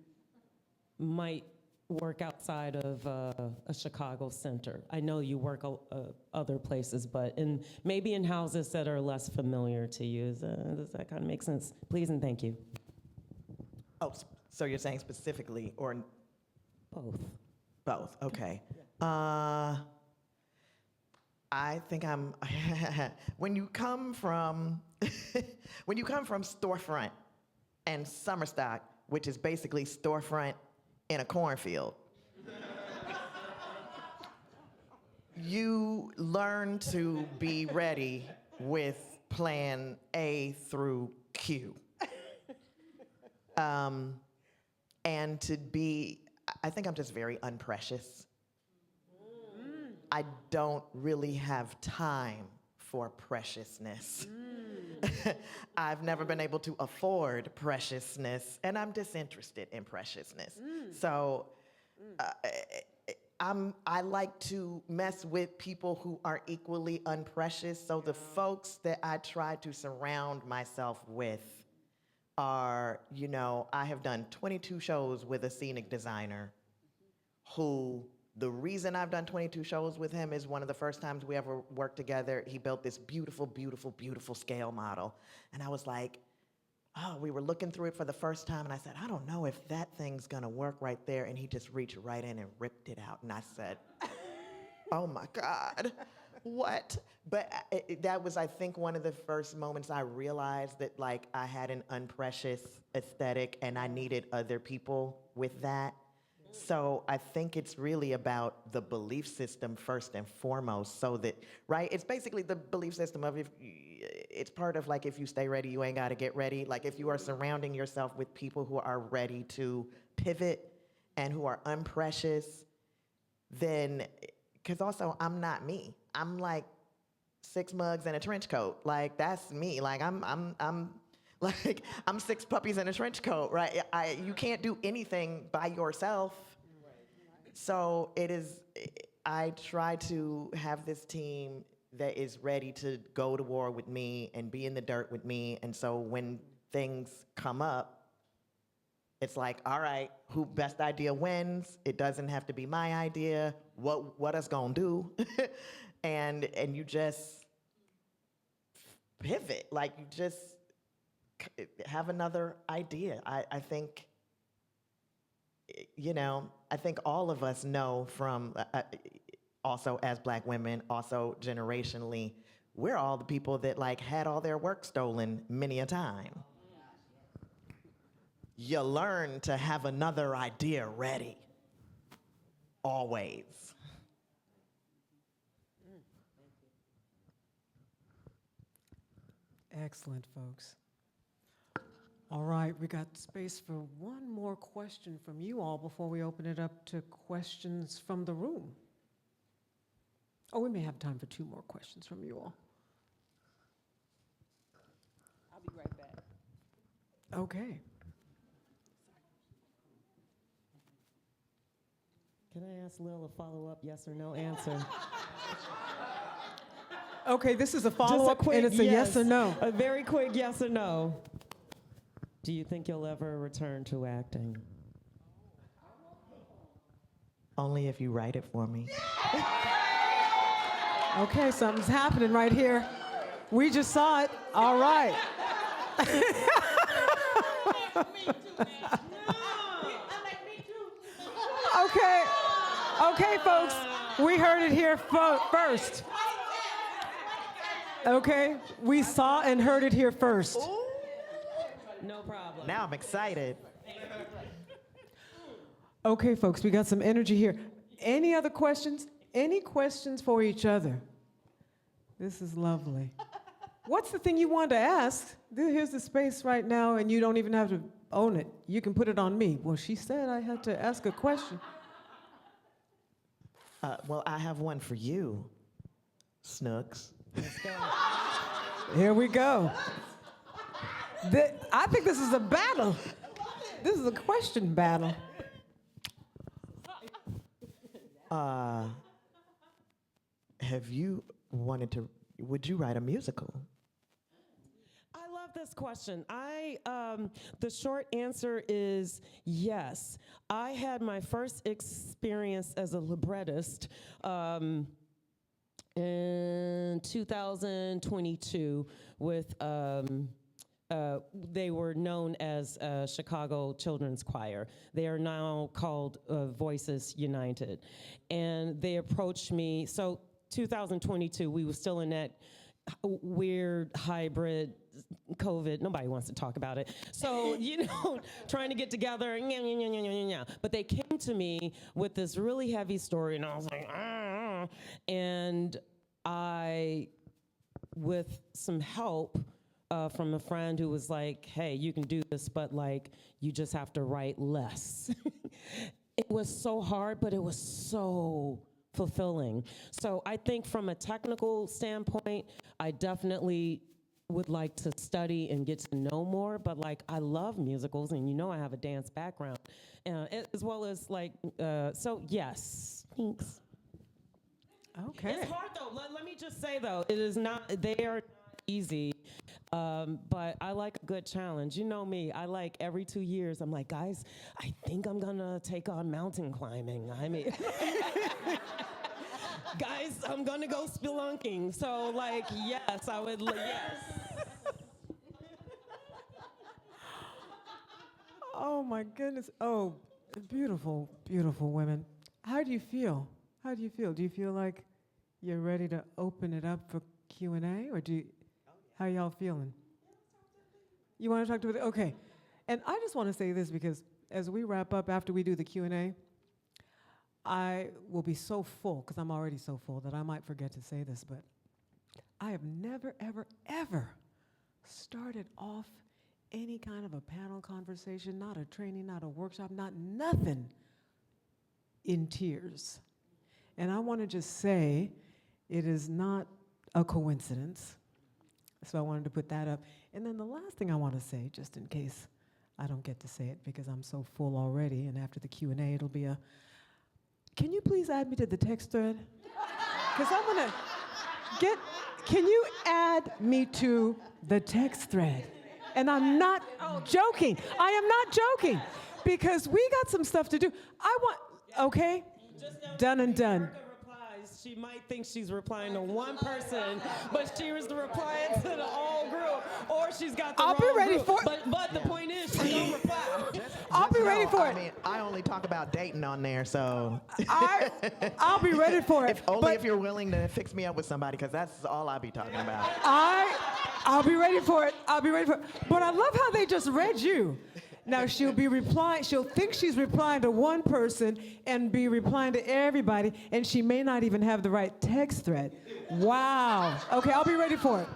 H: might work outside of a Chicago center. I know you work other places, but maybe in houses that are less familiar to you. Does that kind of make sense? Please and thank you.
F: Oh, so you're saying specifically or
H: Both.
F: both? Okay. I think I'm. When you come from storefront and summer stock, which is basically storefront in a cornfield, you learn to be ready with plan A through Q. And to be, I think I'm just very unprecious. I don't really have time for preciousness. I've never been able to afford preciousness, and I'm disinterested in preciousness. So I like to mess with people who are equally unprecious. So the folks that I try to surround myself with are, I have done 22 shows with a scenic designer who, the reason I've done 22 shows with him is one of the first times we ever worked together, he built this beautiful, beautiful, beautiful scale model. And I was like, we were looking through it for the first time, and I said, I don't know if that thing's gonna work right there. And he just reached right in and ripped it out. And I said, oh my God, what? But that was, I think, one of the first moments I realized that I had an unprecious aesthetic and I needed other people with that. So I think it's really about the belief system first and foremost, so that, right? It's basically the belief system of it's part of if you stay ready, you ain't gotta get ready. If you are surrounding yourself with people who are ready to pivot and who are unprecious, then, because also I'm not me. I'm 6 mugs and a trench coat. That's me. I'm 6 puppies in a trench coat, right? You can't do anything by yourself. So I try to have this team that is ready to go to war with me and be in the dirt with me. And so when things come up, it's all right, who best idea wins. It doesn't have to be my idea. What us gonna do? and you just pivot. You just have another idea. I think, I think all of us know from, also as Black women, also generationally, we're all the people that had all their work stolen many a time. You learn to have another idea ready, always.
D: Excellent, folks. All right, we got space for one more question from you all before we open it up to questions from the room. Oh, we may have time for 2 more questions from you all.
I: I'll be right back.
D: Okay.
H: Can I ask Lil a follow-up yes or no answer?
D: Okay, this is a
H: Just
D: follow-up, and it's a yes or no.
H: A very quick yes or no. Do you think you'll ever return to acting?
F: Only if you write it for me.
D: Okay, something's happening right here. We just saw it. All right. Okay. Okay, folks. We heard it here first. Okay, we saw and heard it here first.
H: No problem.
F: Now I'm excited.
D: Okay, folks, we got some energy here. Any other questions? Any questions for each other? This is lovely. What's the thing you wanted to ask? Here's the space right now, and you don't even have to own it. You can put it on me. Well, she said I had to ask a question.
F: Well, I have one for you, Snooks.
D: Here we go. I think this is a battle. This is a question battle.
F: Have you would you write a musical?
H: I love this question. The short answer is yes. I had my first experience as a librettist in 2022 with, they were known as Chicago Children's Choir. They are now called Voices United. And they approached me, so 2022, we were still in that weird hybrid COVID. Nobody wants to talk about it. So, trying to get together, but they came to me with this really heavy story, and I was like, ah. And I, with some help from a friend who was like, hey, you can do this, but you just have to write less. It was so hard, but it was so fulfilling. So I think from a technical standpoint, I definitely would like to study and get to know more, but I love musicals, and I have a dance background, as well as so yes, thanks.
D: Okay.
H: It's hard though, let me just say though, they are not easy, but I like a good challenge. You know me, I every 2 years, I'm like, guys, I think I'm gonna take on mountain climbing. I mean, guys, I'm gonna go spelunking. So yes, I would, yes.
D: Oh my goodness. Oh, beautiful, beautiful women. How do you feel? How do you feel? Do you feel like you're ready to open it up for Q&A, or how y'all feeling? You want to talk to it? Okay. And I just want to say this, because as we wrap up after we do the Q&A, I will be so full, because I'm already so full, that I might forget to say this, but I have never, ever, ever started off any kind of a panel conversation, not a training, not a workshop, nothing in tears. And I want to just say it is not a coincidence. So I wanted to put that up. And then the last thing I want to say, just in case I don't get to say it because I'm so full already, and after the Q&A it'll be can you please add me to the text thread? Because I'm going to can you add me to the text thread? And I'm not joking. I am not joking, because we got some stuff to do. Okay? Done and done.
H: She might think she's replying to one person, but she was replying to the whole group, or she's got the
D: I'll
H: wrong
D: be ready
H: group.
D: for it.
H: But the point is, she don't reply.
D: I'll be ready for it.
F: I mean, I only talk about dating on there, so.
D: I'll be ready for it.
F: If you're willing to fix me up with somebody, because that's all I be talking about.
D: I'll be ready for it. I'll be ready for it. But I love how they just read you. Now she'll think she's replying to one person and be replying to everybody, and she may not even have the right text thread. Wow. Okay, I'll be ready for it.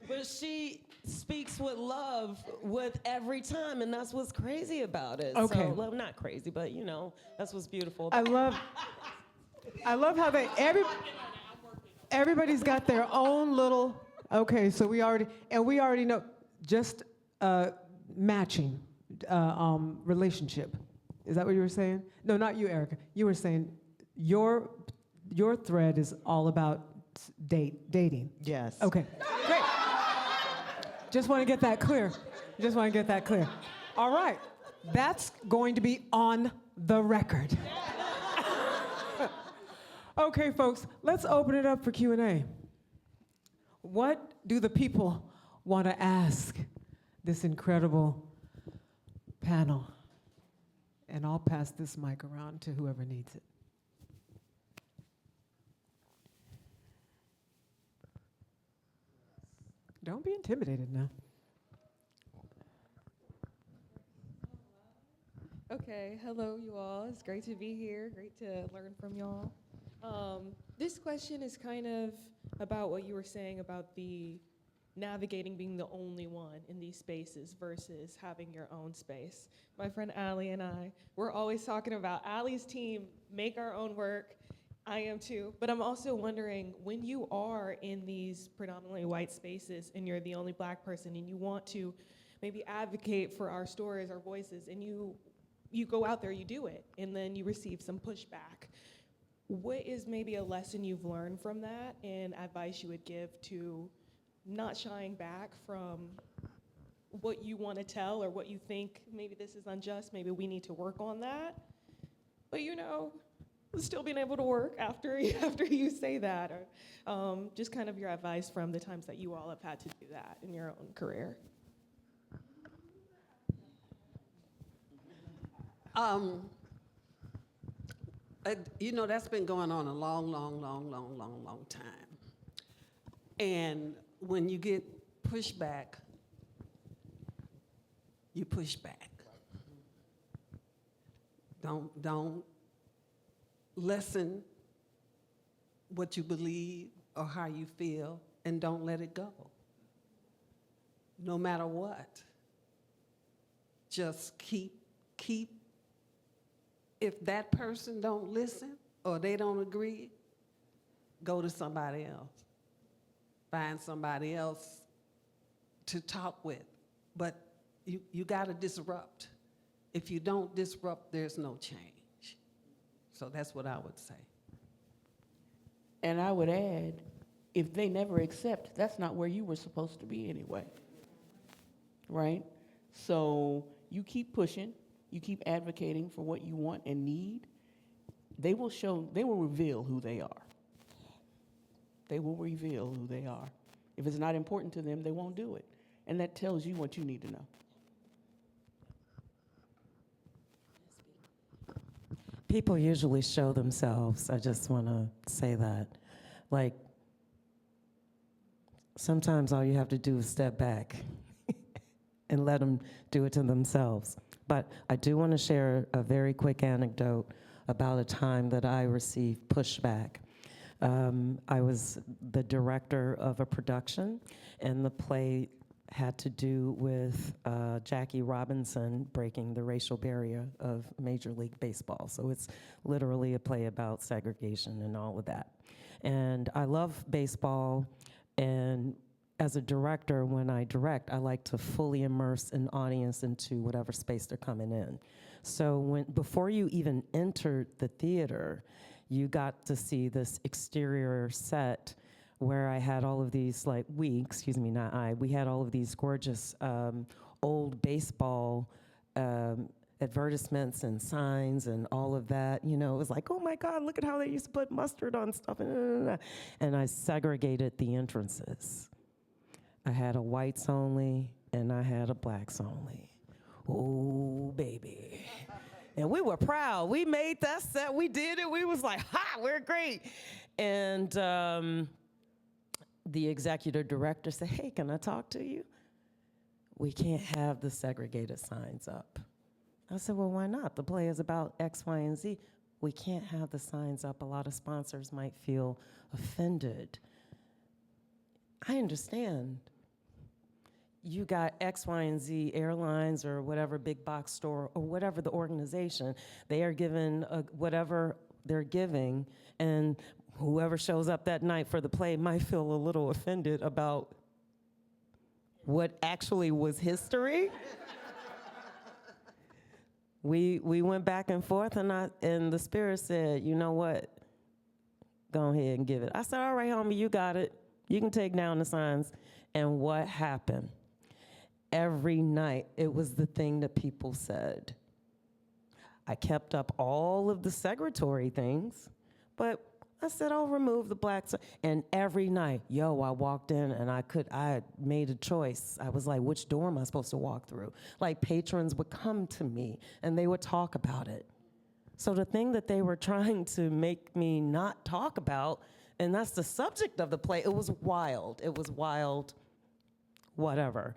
H: But she speaks with love with every time, and that's what's crazy about it.
D: Okay.
H: So, well, not crazy, but you know, that's what's beautiful.
D: I love how everybody's got their own little. Okay, so we already know just matching relationship. Is that what you were saying? No, not you, Erica. You were saying your thread is all about dating.
F: Yes.
D: Okay, great. Just want to get that clear. All right, that's going to be on the record. Okay, folks, let's open it up for Q&A. What do the people want to ask this incredible panel? And I'll pass this mic around to whoever needs it. Don't be intimidated now.
K: Okay, hello you all. It's great to be here. Great to learn from y'all. This question is kind of about what you were saying about the navigating being the only one in these spaces versus having your own space. My friend Allie and I, we're always talking about Allie's team, make our own work. I am too, but I'm also wondering, when you are in these predominantly white spaces and you're the only Black person and you want to maybe advocate for our stories, our voices, and you go out there, you do it, and then you receive some pushback. What is maybe a lesson you've learned from that and advice you would give to not shying back from what you want to tell or what you think, maybe this is unjust, maybe we need to work on that, but you know, still being able to work after you say that, or just kind of your advice from the times that you all have had to do that in your own career.
J: You know, that's been going on a long time. And when you get pushback, you push back. Don't lessen what you believe or how you feel, and don't let it go. No matter what. Just keep, if that person don't listen or they don't agree, go to somebody else. Find somebody else to talk with. But you gotta disrupt. If you don't disrupt, there's no change. So that's what I would say.
I: And I would add, if they never accept, that's not where you were supposed to be anyway. Right? So you keep pushing, you keep advocating for what you want and need. They will reveal who they are. They will reveal who they are. If it's not important to them, they won't do it. And that tells you what you need to know.
H: People usually show themselves. I just want to say that. Like, sometimes all you have to do is step back and let them do it to themselves. But I do want to share a very quick anecdote about a time that I received pushback. I was the director of a production, and the play had to do with Jackie Robinson breaking the racial barrier of Major League Baseball. So it's literally a play about segregation and all of that. And I love baseball, and as a director, when I direct, I like to fully immerse an audience into whatever space they're coming in. So before you even entered the theater, you got to see this exterior set where I had all of these, we had all of these gorgeous old baseball advertisements and signs and all of that. You know, it was like, oh my God, look at how they used to put mustard on stuff. And I segregated the entrances. I had a whites only and I had a blacks only. Oh, baby. And we were proud. We made that set. We did it. We was like, ha, we're great. And the executive director said, hey, can I talk to you? We can't have the segregated signs up. I said, well, why not? The play is about X, Y, and Z. We can't have the signs up. A lot of sponsors might feel offended. I understand, you got X, Y, and Z airlines or whatever big box store or whatever the organization, they are given whatever they're giving, and whoever shows up that night for the play might feel a little offended about what actually was history. We went back and forth, and the Spirit said, you know what? Go ahead and give it. I said, all right, homie, you got it. You can take down the signs. And what happened? Every night, it was the thing that people said. I kept up all of the segregatory things, but I said, I'll remove the black. And every night, I walked in and I made a choice. I was like, which door am I supposed to walk through? Like, patrons would come to me and they would talk about it. So the thing that they were trying to make me not talk about, and that's the subject of the play, it was wild. It was wild, whatever.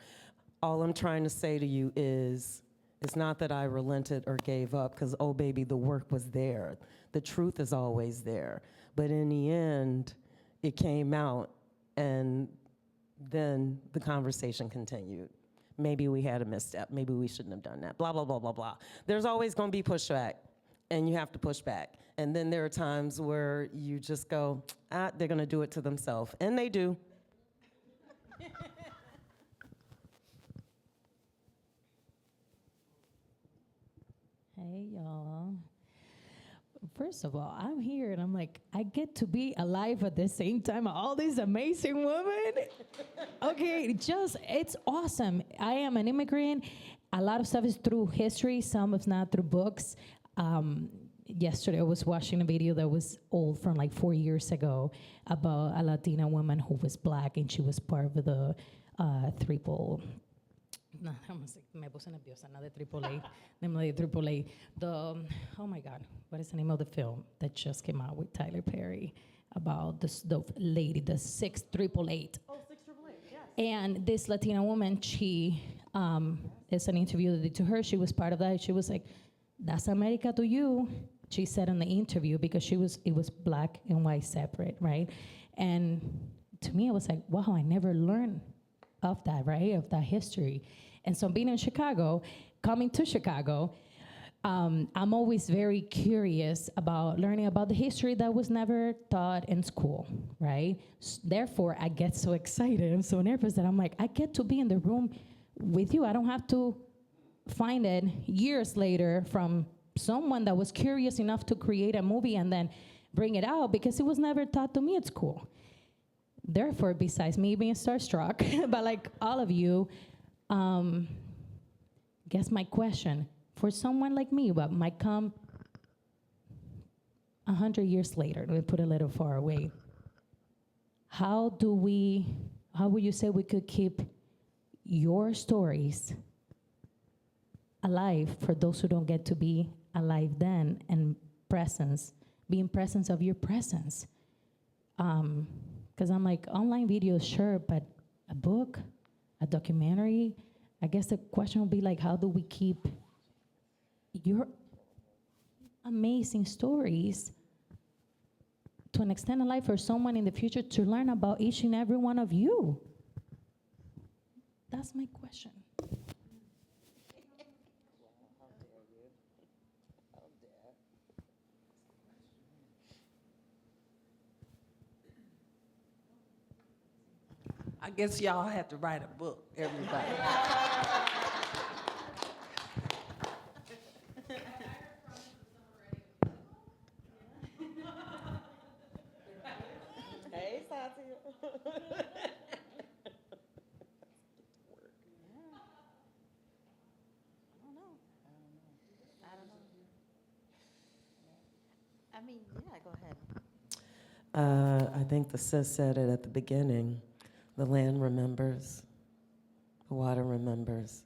H: All I'm trying to say to you is, it's not that I relented or gave up, because, oh, baby, the work was there. The truth is always there. But in the end, it came out, and then the conversation continued. Maybe we had a misstep. Maybe we shouldn't have done that. Blah, blah, blah, blah, blah. There's always going to be pushback, and you have to push back. And then there are times where you just go, they're going to do it to themselves. And they do.
L: Hey, y'all. First of all, I'm here and I'm like, I get to be alive at the same time. All these amazing women. Okay, it's awesome. I am an immigrant. A lot of stuff is through history, some is not through books. Yesterday I was watching a video that was old from like 4 years ago about a Latina woman who was black and she was part of the triple. No, me puse nerviosa, not the AAA. The AAA. Oh my God, what is the name of the film that just came out with Tyler Perry about the lady, the 688? Oh, 688, yes. And this Latina woman, she, it's an interview that they did to her. She was part of that. She was like, "That's America to you," she said in the interview, because it was black and white separate, right? And to me, I was like, wow, I never learned of that, right? Of that history. And so being in Chicago, coming to Chicago, I'm always very curious about learning about the history that was never taught in school, right? Therefore, I get so excited. I'm so nervous that I'm like, I get to be in the room with you. I don't have to find it years later from someone that was curious enough to create a movie and then bring it out, because it was never taught to me at school. Therefore, besides me being starstruck, but like all of you, guess my question, for someone like me, what might come 100 years later, let me put it a little far away, how would you say we could keep your stories alive for those who don't get to be alive then, and be in presence of your presence? Because I'm like, online videos, sure, but a book, a documentary, I guess the question would be like, how do we keep your amazing stories to an extent alive for someone in the future to learn about each and every one of you? That's my question.
J: I guess y'all have to write a book, everybody.
H: Hey, Satya.
G: I mean, yeah, go ahead.
H: I think the sis said it at the beginning. The land remembers, the water remembers.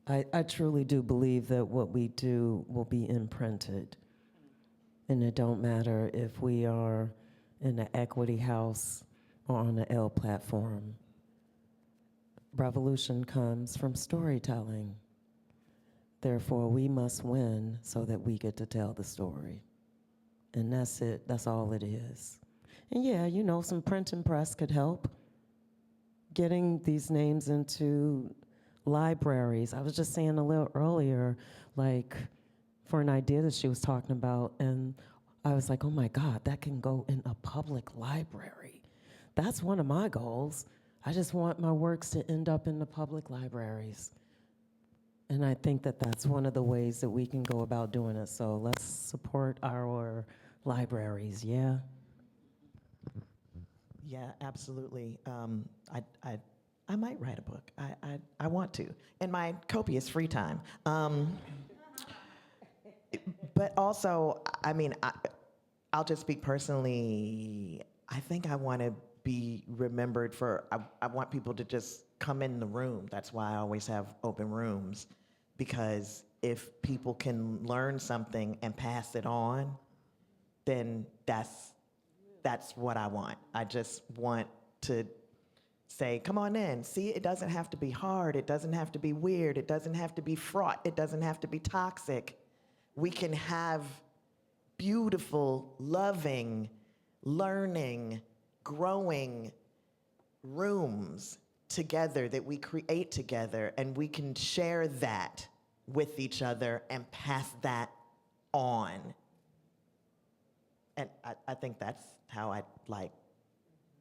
H: I truly do believe that what we do will be imprinted. And it don't matter if we are in the equity house or on the L platform. Revolution comes from storytelling. Therefore, we must win so that we get to tell the story. And that's it, that's all it is. And yeah, some print and press could help. getting these names into libraries. I was just saying a little earlier, like, for an idea that she was talking about, and I was like, oh my God, that can go in a public library. That's one of my goals. I just want my works to end up in the public libraries. And I think that that's one of the ways that we can go about doing it. So let's support our libraries, yeah?
F: Yeah, absolutely. I might write a book. I want to in my copious free time. But also, I mean, I'll just speak personally. I think I want to be remembered for. I want people to just come in the room. That's why I always have open rooms, because if people can learn something and pass it on, then that's what I want. I just want to say, come on in. See, it doesn't have to be hard. It doesn't have to be weird. It doesn't have to be fraught. It doesn't have to be toxic. We can have beautiful, loving, learning, growing rooms together that we create together, and we can share that with each other and pass that on. And I think that's how I'd like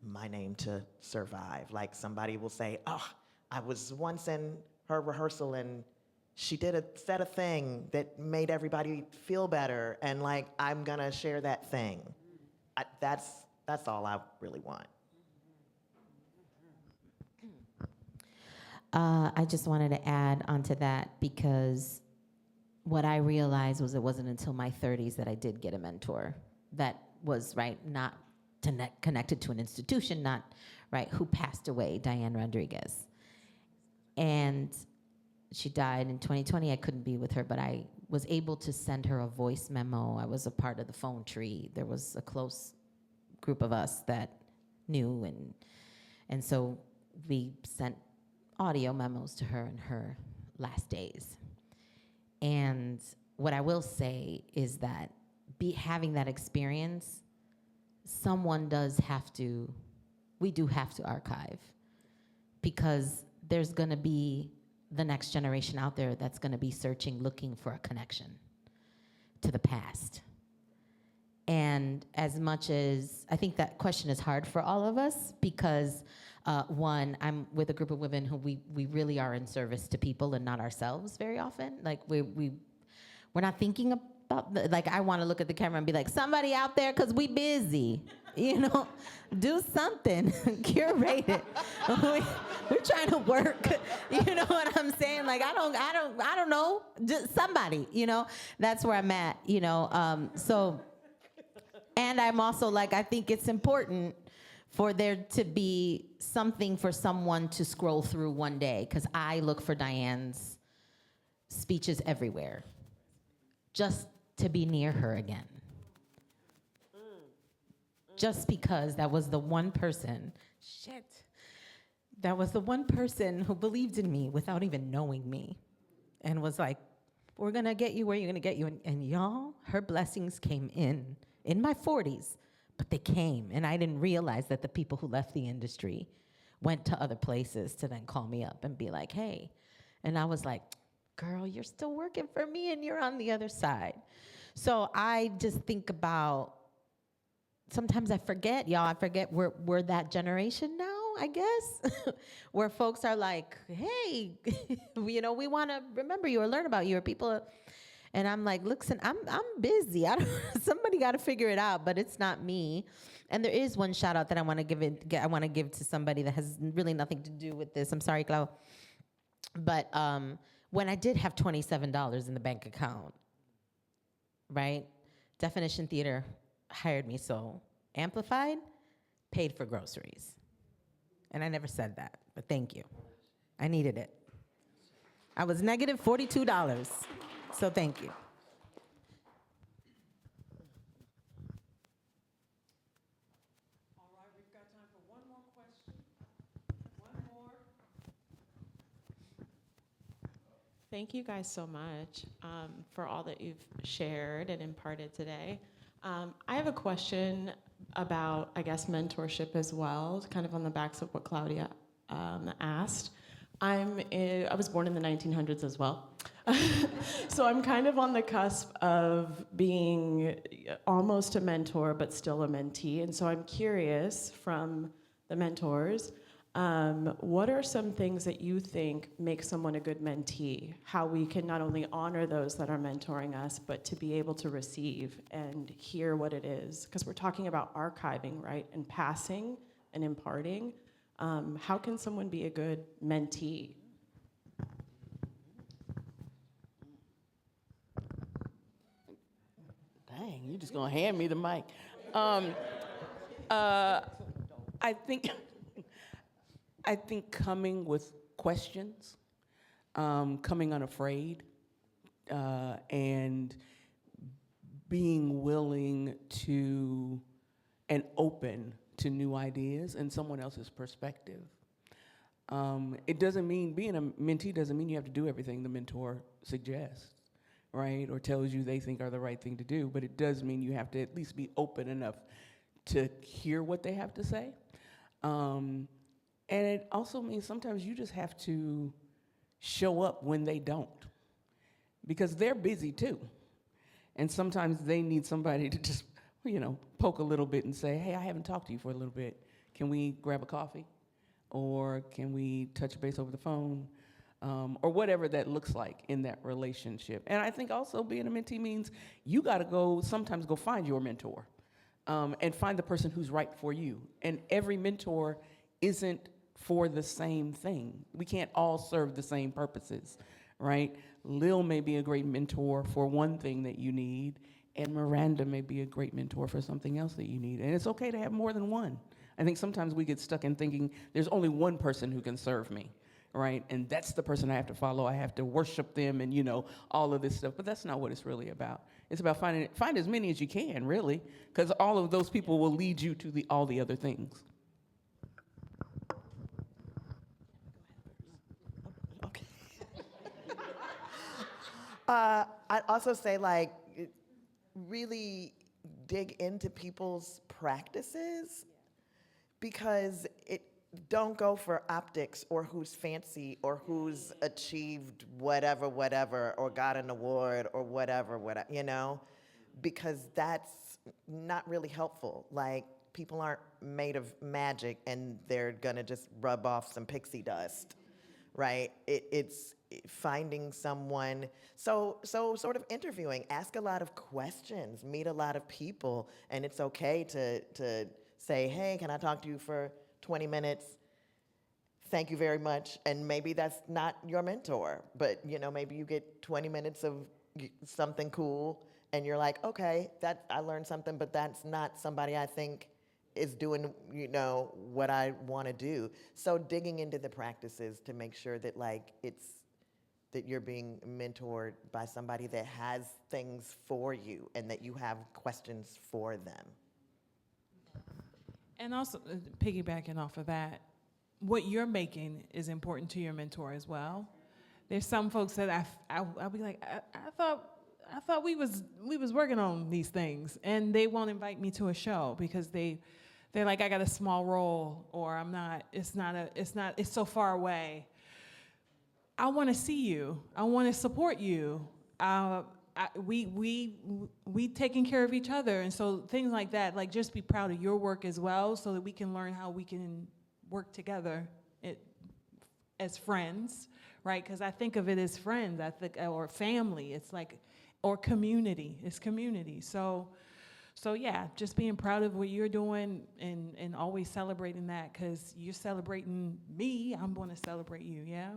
F: my name to survive. Like, somebody will say, oh, I was once in her rehearsal and she said a thing that made everybody feel better, and like, I'm gonna share that thing. That's all I really want.
G: I just wanted to add onto that, because what I realized was it wasn't until my 30s that I did get a mentor that was, right, not connected to an institution, not, right, who passed away, Diane Rodriguez. And she died in 2020. I couldn't be with her, but I was able to send her a voice memo. I was a part of the phone tree. There was a close group of us that knew, and so we sent audio memos to her in her last days. And what I will say is that having that experience, we do have to archive, because there's gonna be the next generation out there that's gonna be searching, looking for a connection to the past. And as much as, I think that question is hard for all of us, because one, I'm with a group of women who we really are in service to people and not ourselves very often. Like, we're not thinking about, like, I want to look at the camera and be like, somebody out there, because we busy, do something, curate it. We're trying to work, you know what I'm saying? Like, I don't know, just somebody, that's where I'm at, so, and I'm also like, I think it's important for there to be something for someone to scroll through one day, because I look for Diane's speeches everywhere, just to be near her again. Just because that was the one person, that was the one person who believed in me without even knowing me, and was like, we're gonna get you where you're gonna get you. And y'all, her blessings came in my 40s, but they came, and I didn't realize that the people who left the industry went to other places to then call me up and be like, hey. And I was like, girl, you're still working for me and you're on the other side. So I just think about, sometimes I forget, y'all, we're that generation now, I guess, where folks are like, hey, we want to remember you or learn about you, or people. And I'm like, listen, I'm busy. Somebody got to figure it out, but it's not me. And there is one shout out that I want to give to somebody that has really nothing to do with this. I'm sorry, Clau. But when I did have $27 in the bank account, right? Definition Theater hired me, so Amplified paid for groceries. And I never said that, but thank you. I needed it. I was negative $42. So thank you.
D: All right, we've got time for one more question. One more.
M: Thank you guys so much for all that you've shared and imparted today. I have a question about, I guess, mentorship as well, kind of on the backs of what Claudia asked. I was born in the 1900s as well. So I'm kind of on the cusp of being almost a mentor, but still a mentee. And so I'm curious from the mentors, what are some things that you think make someone a good mentee? How we can not only honor those that are mentoring us, but to be able to receive and hear what it is. Because we're talking about archiving, right? And passing and imparting. How can someone be a good mentee?
I: Dang, you just gonna hand me the mic. I think I think coming with questions, coming unafraid, and being willing to and open to new ideas and someone else's perspective. It doesn't mean being a mentee doesn't mean you have to do everything the mentor suggests, right? Or tells you they think are the right thing to do, but it does mean you have to at least be open enough to hear what they have to say. And it also means sometimes you just have to show up when they don't, because they're busy too. And sometimes they need somebody to just, poke a little bit and say, hey, I haven't talked to you for a little bit. Can we grab a coffee? Or can we touch base over the phone? Or whatever that looks like in that relationship. And I think also being a mentee means you gotta sometimes go find your mentor and find the person who's right for you. And every mentor isn't for the same thing. We can't all serve the same purposes, right? Lil may be a great mentor for one thing that you need, and Miranda may be a great mentor for something else that you need. And it's okay to have more than one. I think sometimes we get stuck in thinking there's only one person who can serve me, right? And that's the person I have to follow. I have to worship them and, all of this stuff. But that's not what it's really about. It's about find as many as you can, really, because all of those people will lead you to all the other things.
F: Okay. I'd also say, really dig into people's practices, because don't go for optics or who's fancy or who's achieved whatever, or got an award or whatever, because that's not really helpful. Like, people aren't made of magic and they're gonna just rub off some pixie dust, right? It's finding someone, so sort of interviewing, ask a lot of questions, meet a lot of people, and it's okay to say, hey, can I talk to you for 20 minutes? Thank you very much. And maybe that's not your mentor, but maybe you get 20 minutes of something cool and you're like, okay, I learned something, but that's not somebody I think is doing, what I want to do. So digging into the practices to make sure that that you're being mentored by somebody that has things for you and that you have questions for them.
E: And also, piggybacking off of that, what you're making is important to your mentor as well. There's some folks that I'll be like, I thought we was working on these things, and they won't invite me to a show because they're like, I got a small role, or I'm not. It's so far away. I want to see you. I want to support you. We taking care of each other, and so things like that. Like, just be proud of your work as well, so that we can learn how we can work together as friends, right? Because I think of it as friends. I think, or family. It's like, or community. It's community. So yeah, just being proud of what you're doing and always celebrating that, because you're celebrating me. I'm going to celebrate you. Yeah.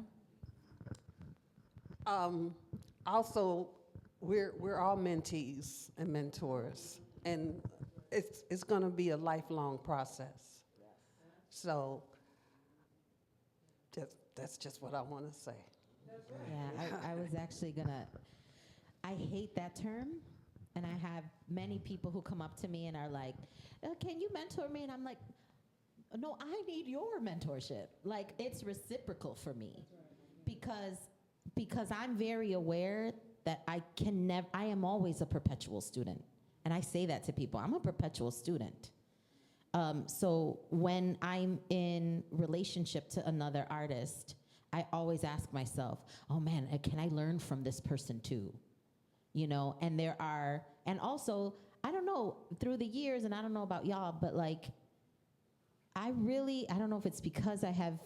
J: Also, we're all mentees and mentors, and it's going to be a lifelong process. So that's just what I want to say.
G: Yeah, I was actually I hate that term, and I have many people who come up to me and are like, can you mentor me? And I'm like, no, I need your mentorship. Like, it's reciprocal for me, because I'm very aware that I am always a perpetual student. And I say that to people, I'm a perpetual student. So when I'm in relationship to another artist, I always ask myself, oh man, can I learn from this person too? You know, and and also, I don't know, through the years, and I don't know about y'all, but like, I don't know if it's because I have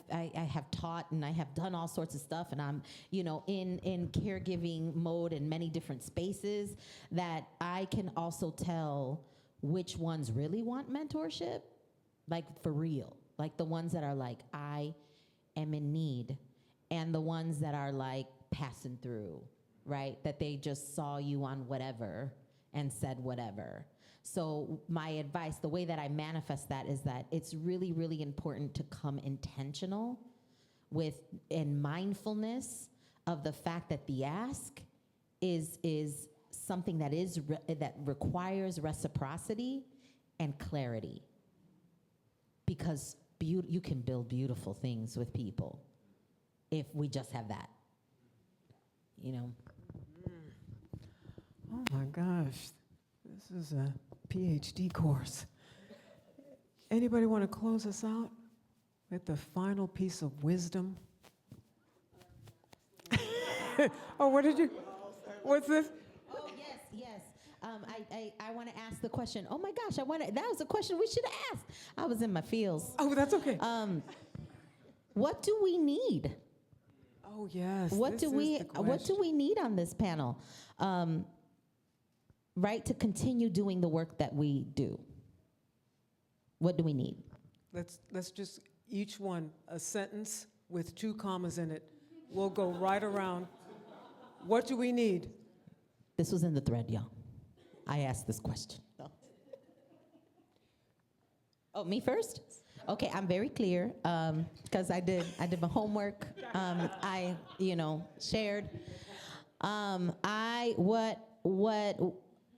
G: taught and I have done all sorts of stuff, and I'm, you know, in caregiving mode in many different spaces, that I can also tell which ones really want mentorship, like for real, like the ones that are like, I am in need, and the ones that are like passing through, right? That they just saw you on whatever and said whatever. So my advice, the way that I manifest that is that it's really, really important to come intentional with and mindfulness of the fact that the ask is something that that requires reciprocity and clarity. Because you can build beautiful things with people if we just have that, you know.
D: Oh my gosh, this is a PhD course. Anybody want to close us out with the final piece of wisdom? Oh, what's this?
G: Oh, yes. I want to ask the question. Oh my gosh, that was a question we should have asked. I was in my feels.
D: Oh, that's okay.
G: What do we need?
D: Oh, yes.
G: What do we need on this panel? Right, to continue doing the work that we do. What do we need?
D: Let's just, each one, a sentence with 2 commas in it. We'll go right around. What do we need?
G: This was in the thread, y'all. I asked this question. Oh, me first? Okay, I'm very clear, because I did my homework. I, shared. What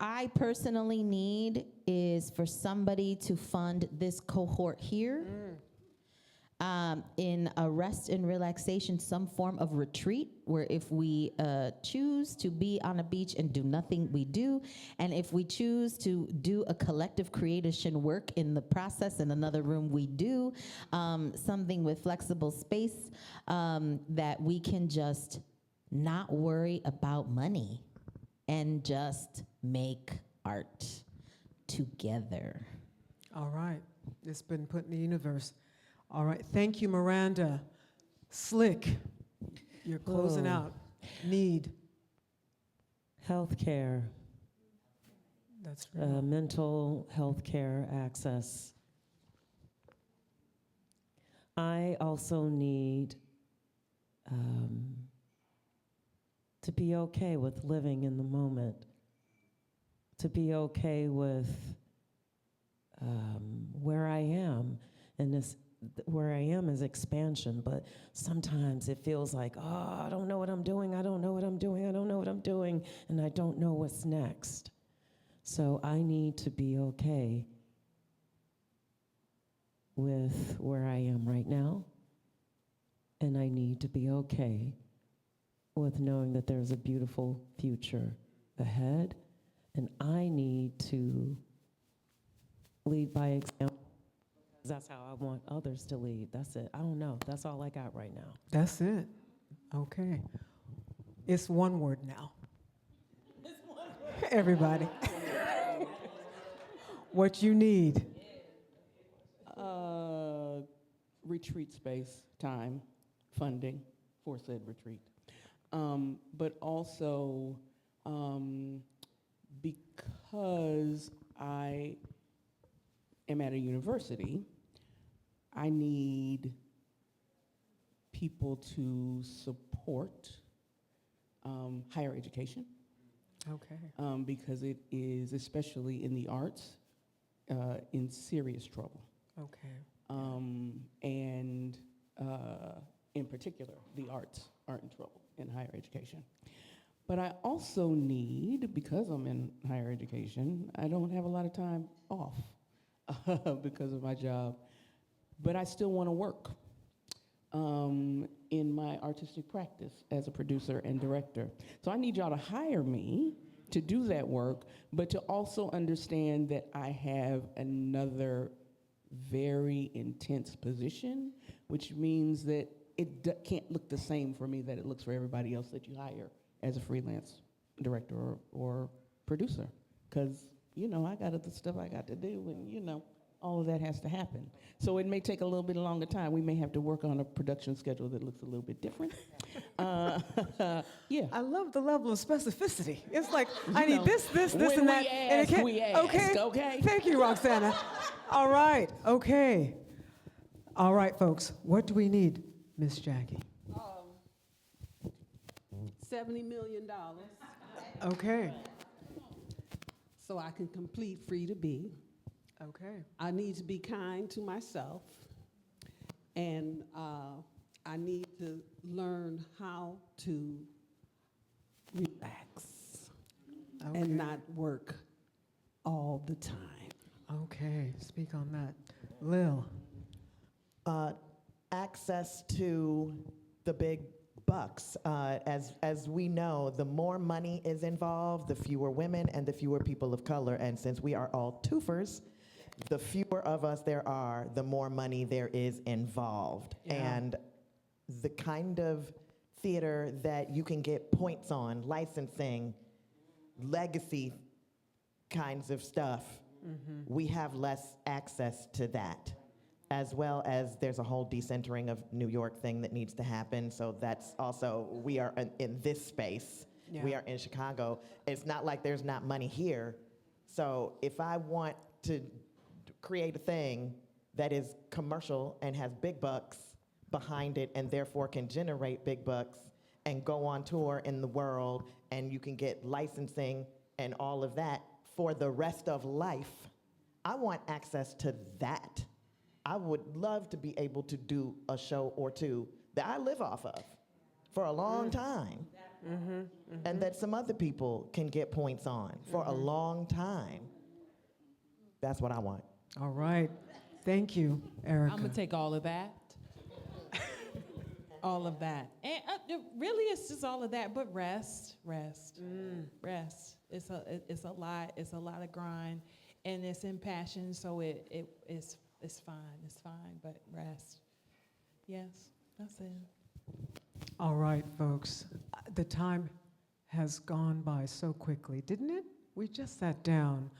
G: I personally need is for somebody to fund this cohort here in a rest and relaxation, some form of retreat, where if we choose to be on a beach and do nothing, we do. And if we choose to do a collective creation work in the process in another room, we do. Something with flexible space that we can just not worry about money and just make art together.
D: All right. It's been put in the universe. All right. Thank you, Miranda. Slick, you're closing out. Need.
H: Healthcare.
D: That's right.
H: Mental health care access. I also need to be okay with living in the moment, to be okay with where I am. And this, where I am is expansion, but sometimes it feels like, I don't know what I'm doing, I don't know what I'm doing, I don't know what I'm doing, and I don't know what's next. So I need to be okay with where I am right now, and I need to be okay with knowing that there's a beautiful future ahead, and I need to lead by example. That's how I want others to lead. That's it. I don't know. That's all I got right now.
D: That's it. Okay. It's one word now. Everybody. What you need.
I: Retreat space, time, funding for said retreat. But also because I am at a university, I need people to support higher education.
D: Okay.
I: Because it is, especially in the arts, in serious trouble.
D: Okay.
I: And in particular, the arts are in trouble in higher education. But I also need, because I'm in higher education, I don't have a lot of time off because of my job, but I still want to work in my artistic practice as a producer and director. So I need y'all to hire me to do that work, but to also understand that I have another very intense position, which means that it can't look the same for me that it looks for everybody else that you hire as a freelance director or producer. Because, you know, I got other stuff I got to do, and, you know, all of that has to happen. So it may take a little bit longer time. We may have to work on a production schedule that looks a little bit different. Yeah.
D: I love the level of specificity. It's like, I
I: You
D: need
I: know,
D: this,
I: when
D: and that.
I: we
D: and it
I: ask,
D: can't-
I: we ask, okay?
D: Thank you, Roxana. All right, okay. All right, folks, what do we need, Miss Jackie?
J: $70 million
D: Okay,
J: so I can complete Free to Be.
D: okay.
J: I need to be kind to myself, and I need to learn how to relax and not work all the time.
D: Okay, speak on that. Lil.
F: Access to the big bucks. As we know, the more money is involved, the fewer women and the fewer people of color. And since we are all twofers, the fewer of us there are, the more money there is involved.
D: Yeah.
F: And the kind of theater that you can get points on, licensing, legacy kinds of stuff, we have less access to that. As well as there's a whole decentering of New York thing that needs to happen. So that's also, we are in this space.
D: Yeah.
F: We are in Chicago. It's not like there's not money here. So if I want to create a thing that is commercial and has big bucks behind it and therefore can generate big bucks and go on tour in the world, and you can get licensing and all of that for the rest of life, I want access to that. I would love to be able to do a show or two that I live off of for a long time, and that some other people can get points on for a long time. That's what I want.
D: All right, thank you, Erica.
E: I'm gonna take all of that. All of that. And really, it's just all of that, but rest. Rest. It's a lot. It's a lot of grind, and it's impassioned, so it's fine, but rest. Yes, that's it.
D: All right, folks. The time has gone by so quickly, didn't it? We just sat down.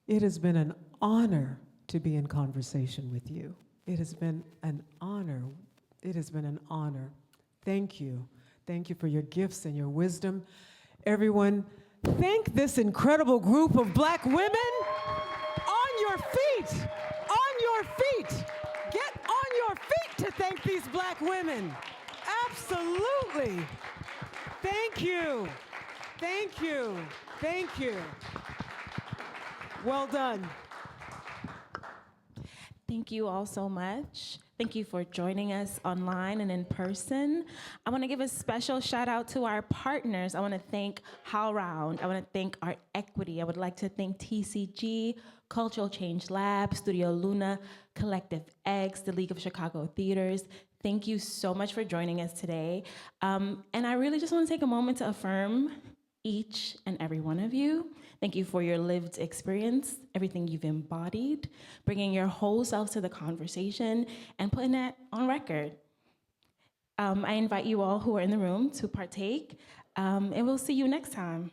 D: It has been an honor to be in conversation with you. It has been an honor. It has been an honor. Thank you. Thank you for your gifts and your wisdom. Everyone, thank this incredible group of Black women. On your feet. On your feet. Get on your feet to thank these Black women. Absolutely. Thank you. Thank you. Thank you. Well done.
A: Thank you all so much. Thank you for joining us online and in person. I want to give a special shout out to our partners. I want to thank HowlRound. I want to thank Art Equity. I would like to thank TCG, Cultural Change Lab, Studio Luna, Collective X, the League of Chicago Theaters. Thank you so much for joining us today. And I really just want to take a moment to affirm each and every one of you. Thank you for your lived experience, everything you've embodied, bringing your whole self to the conversation and putting that on record. I invite you all who are in the room to partake, and we'll see you next time.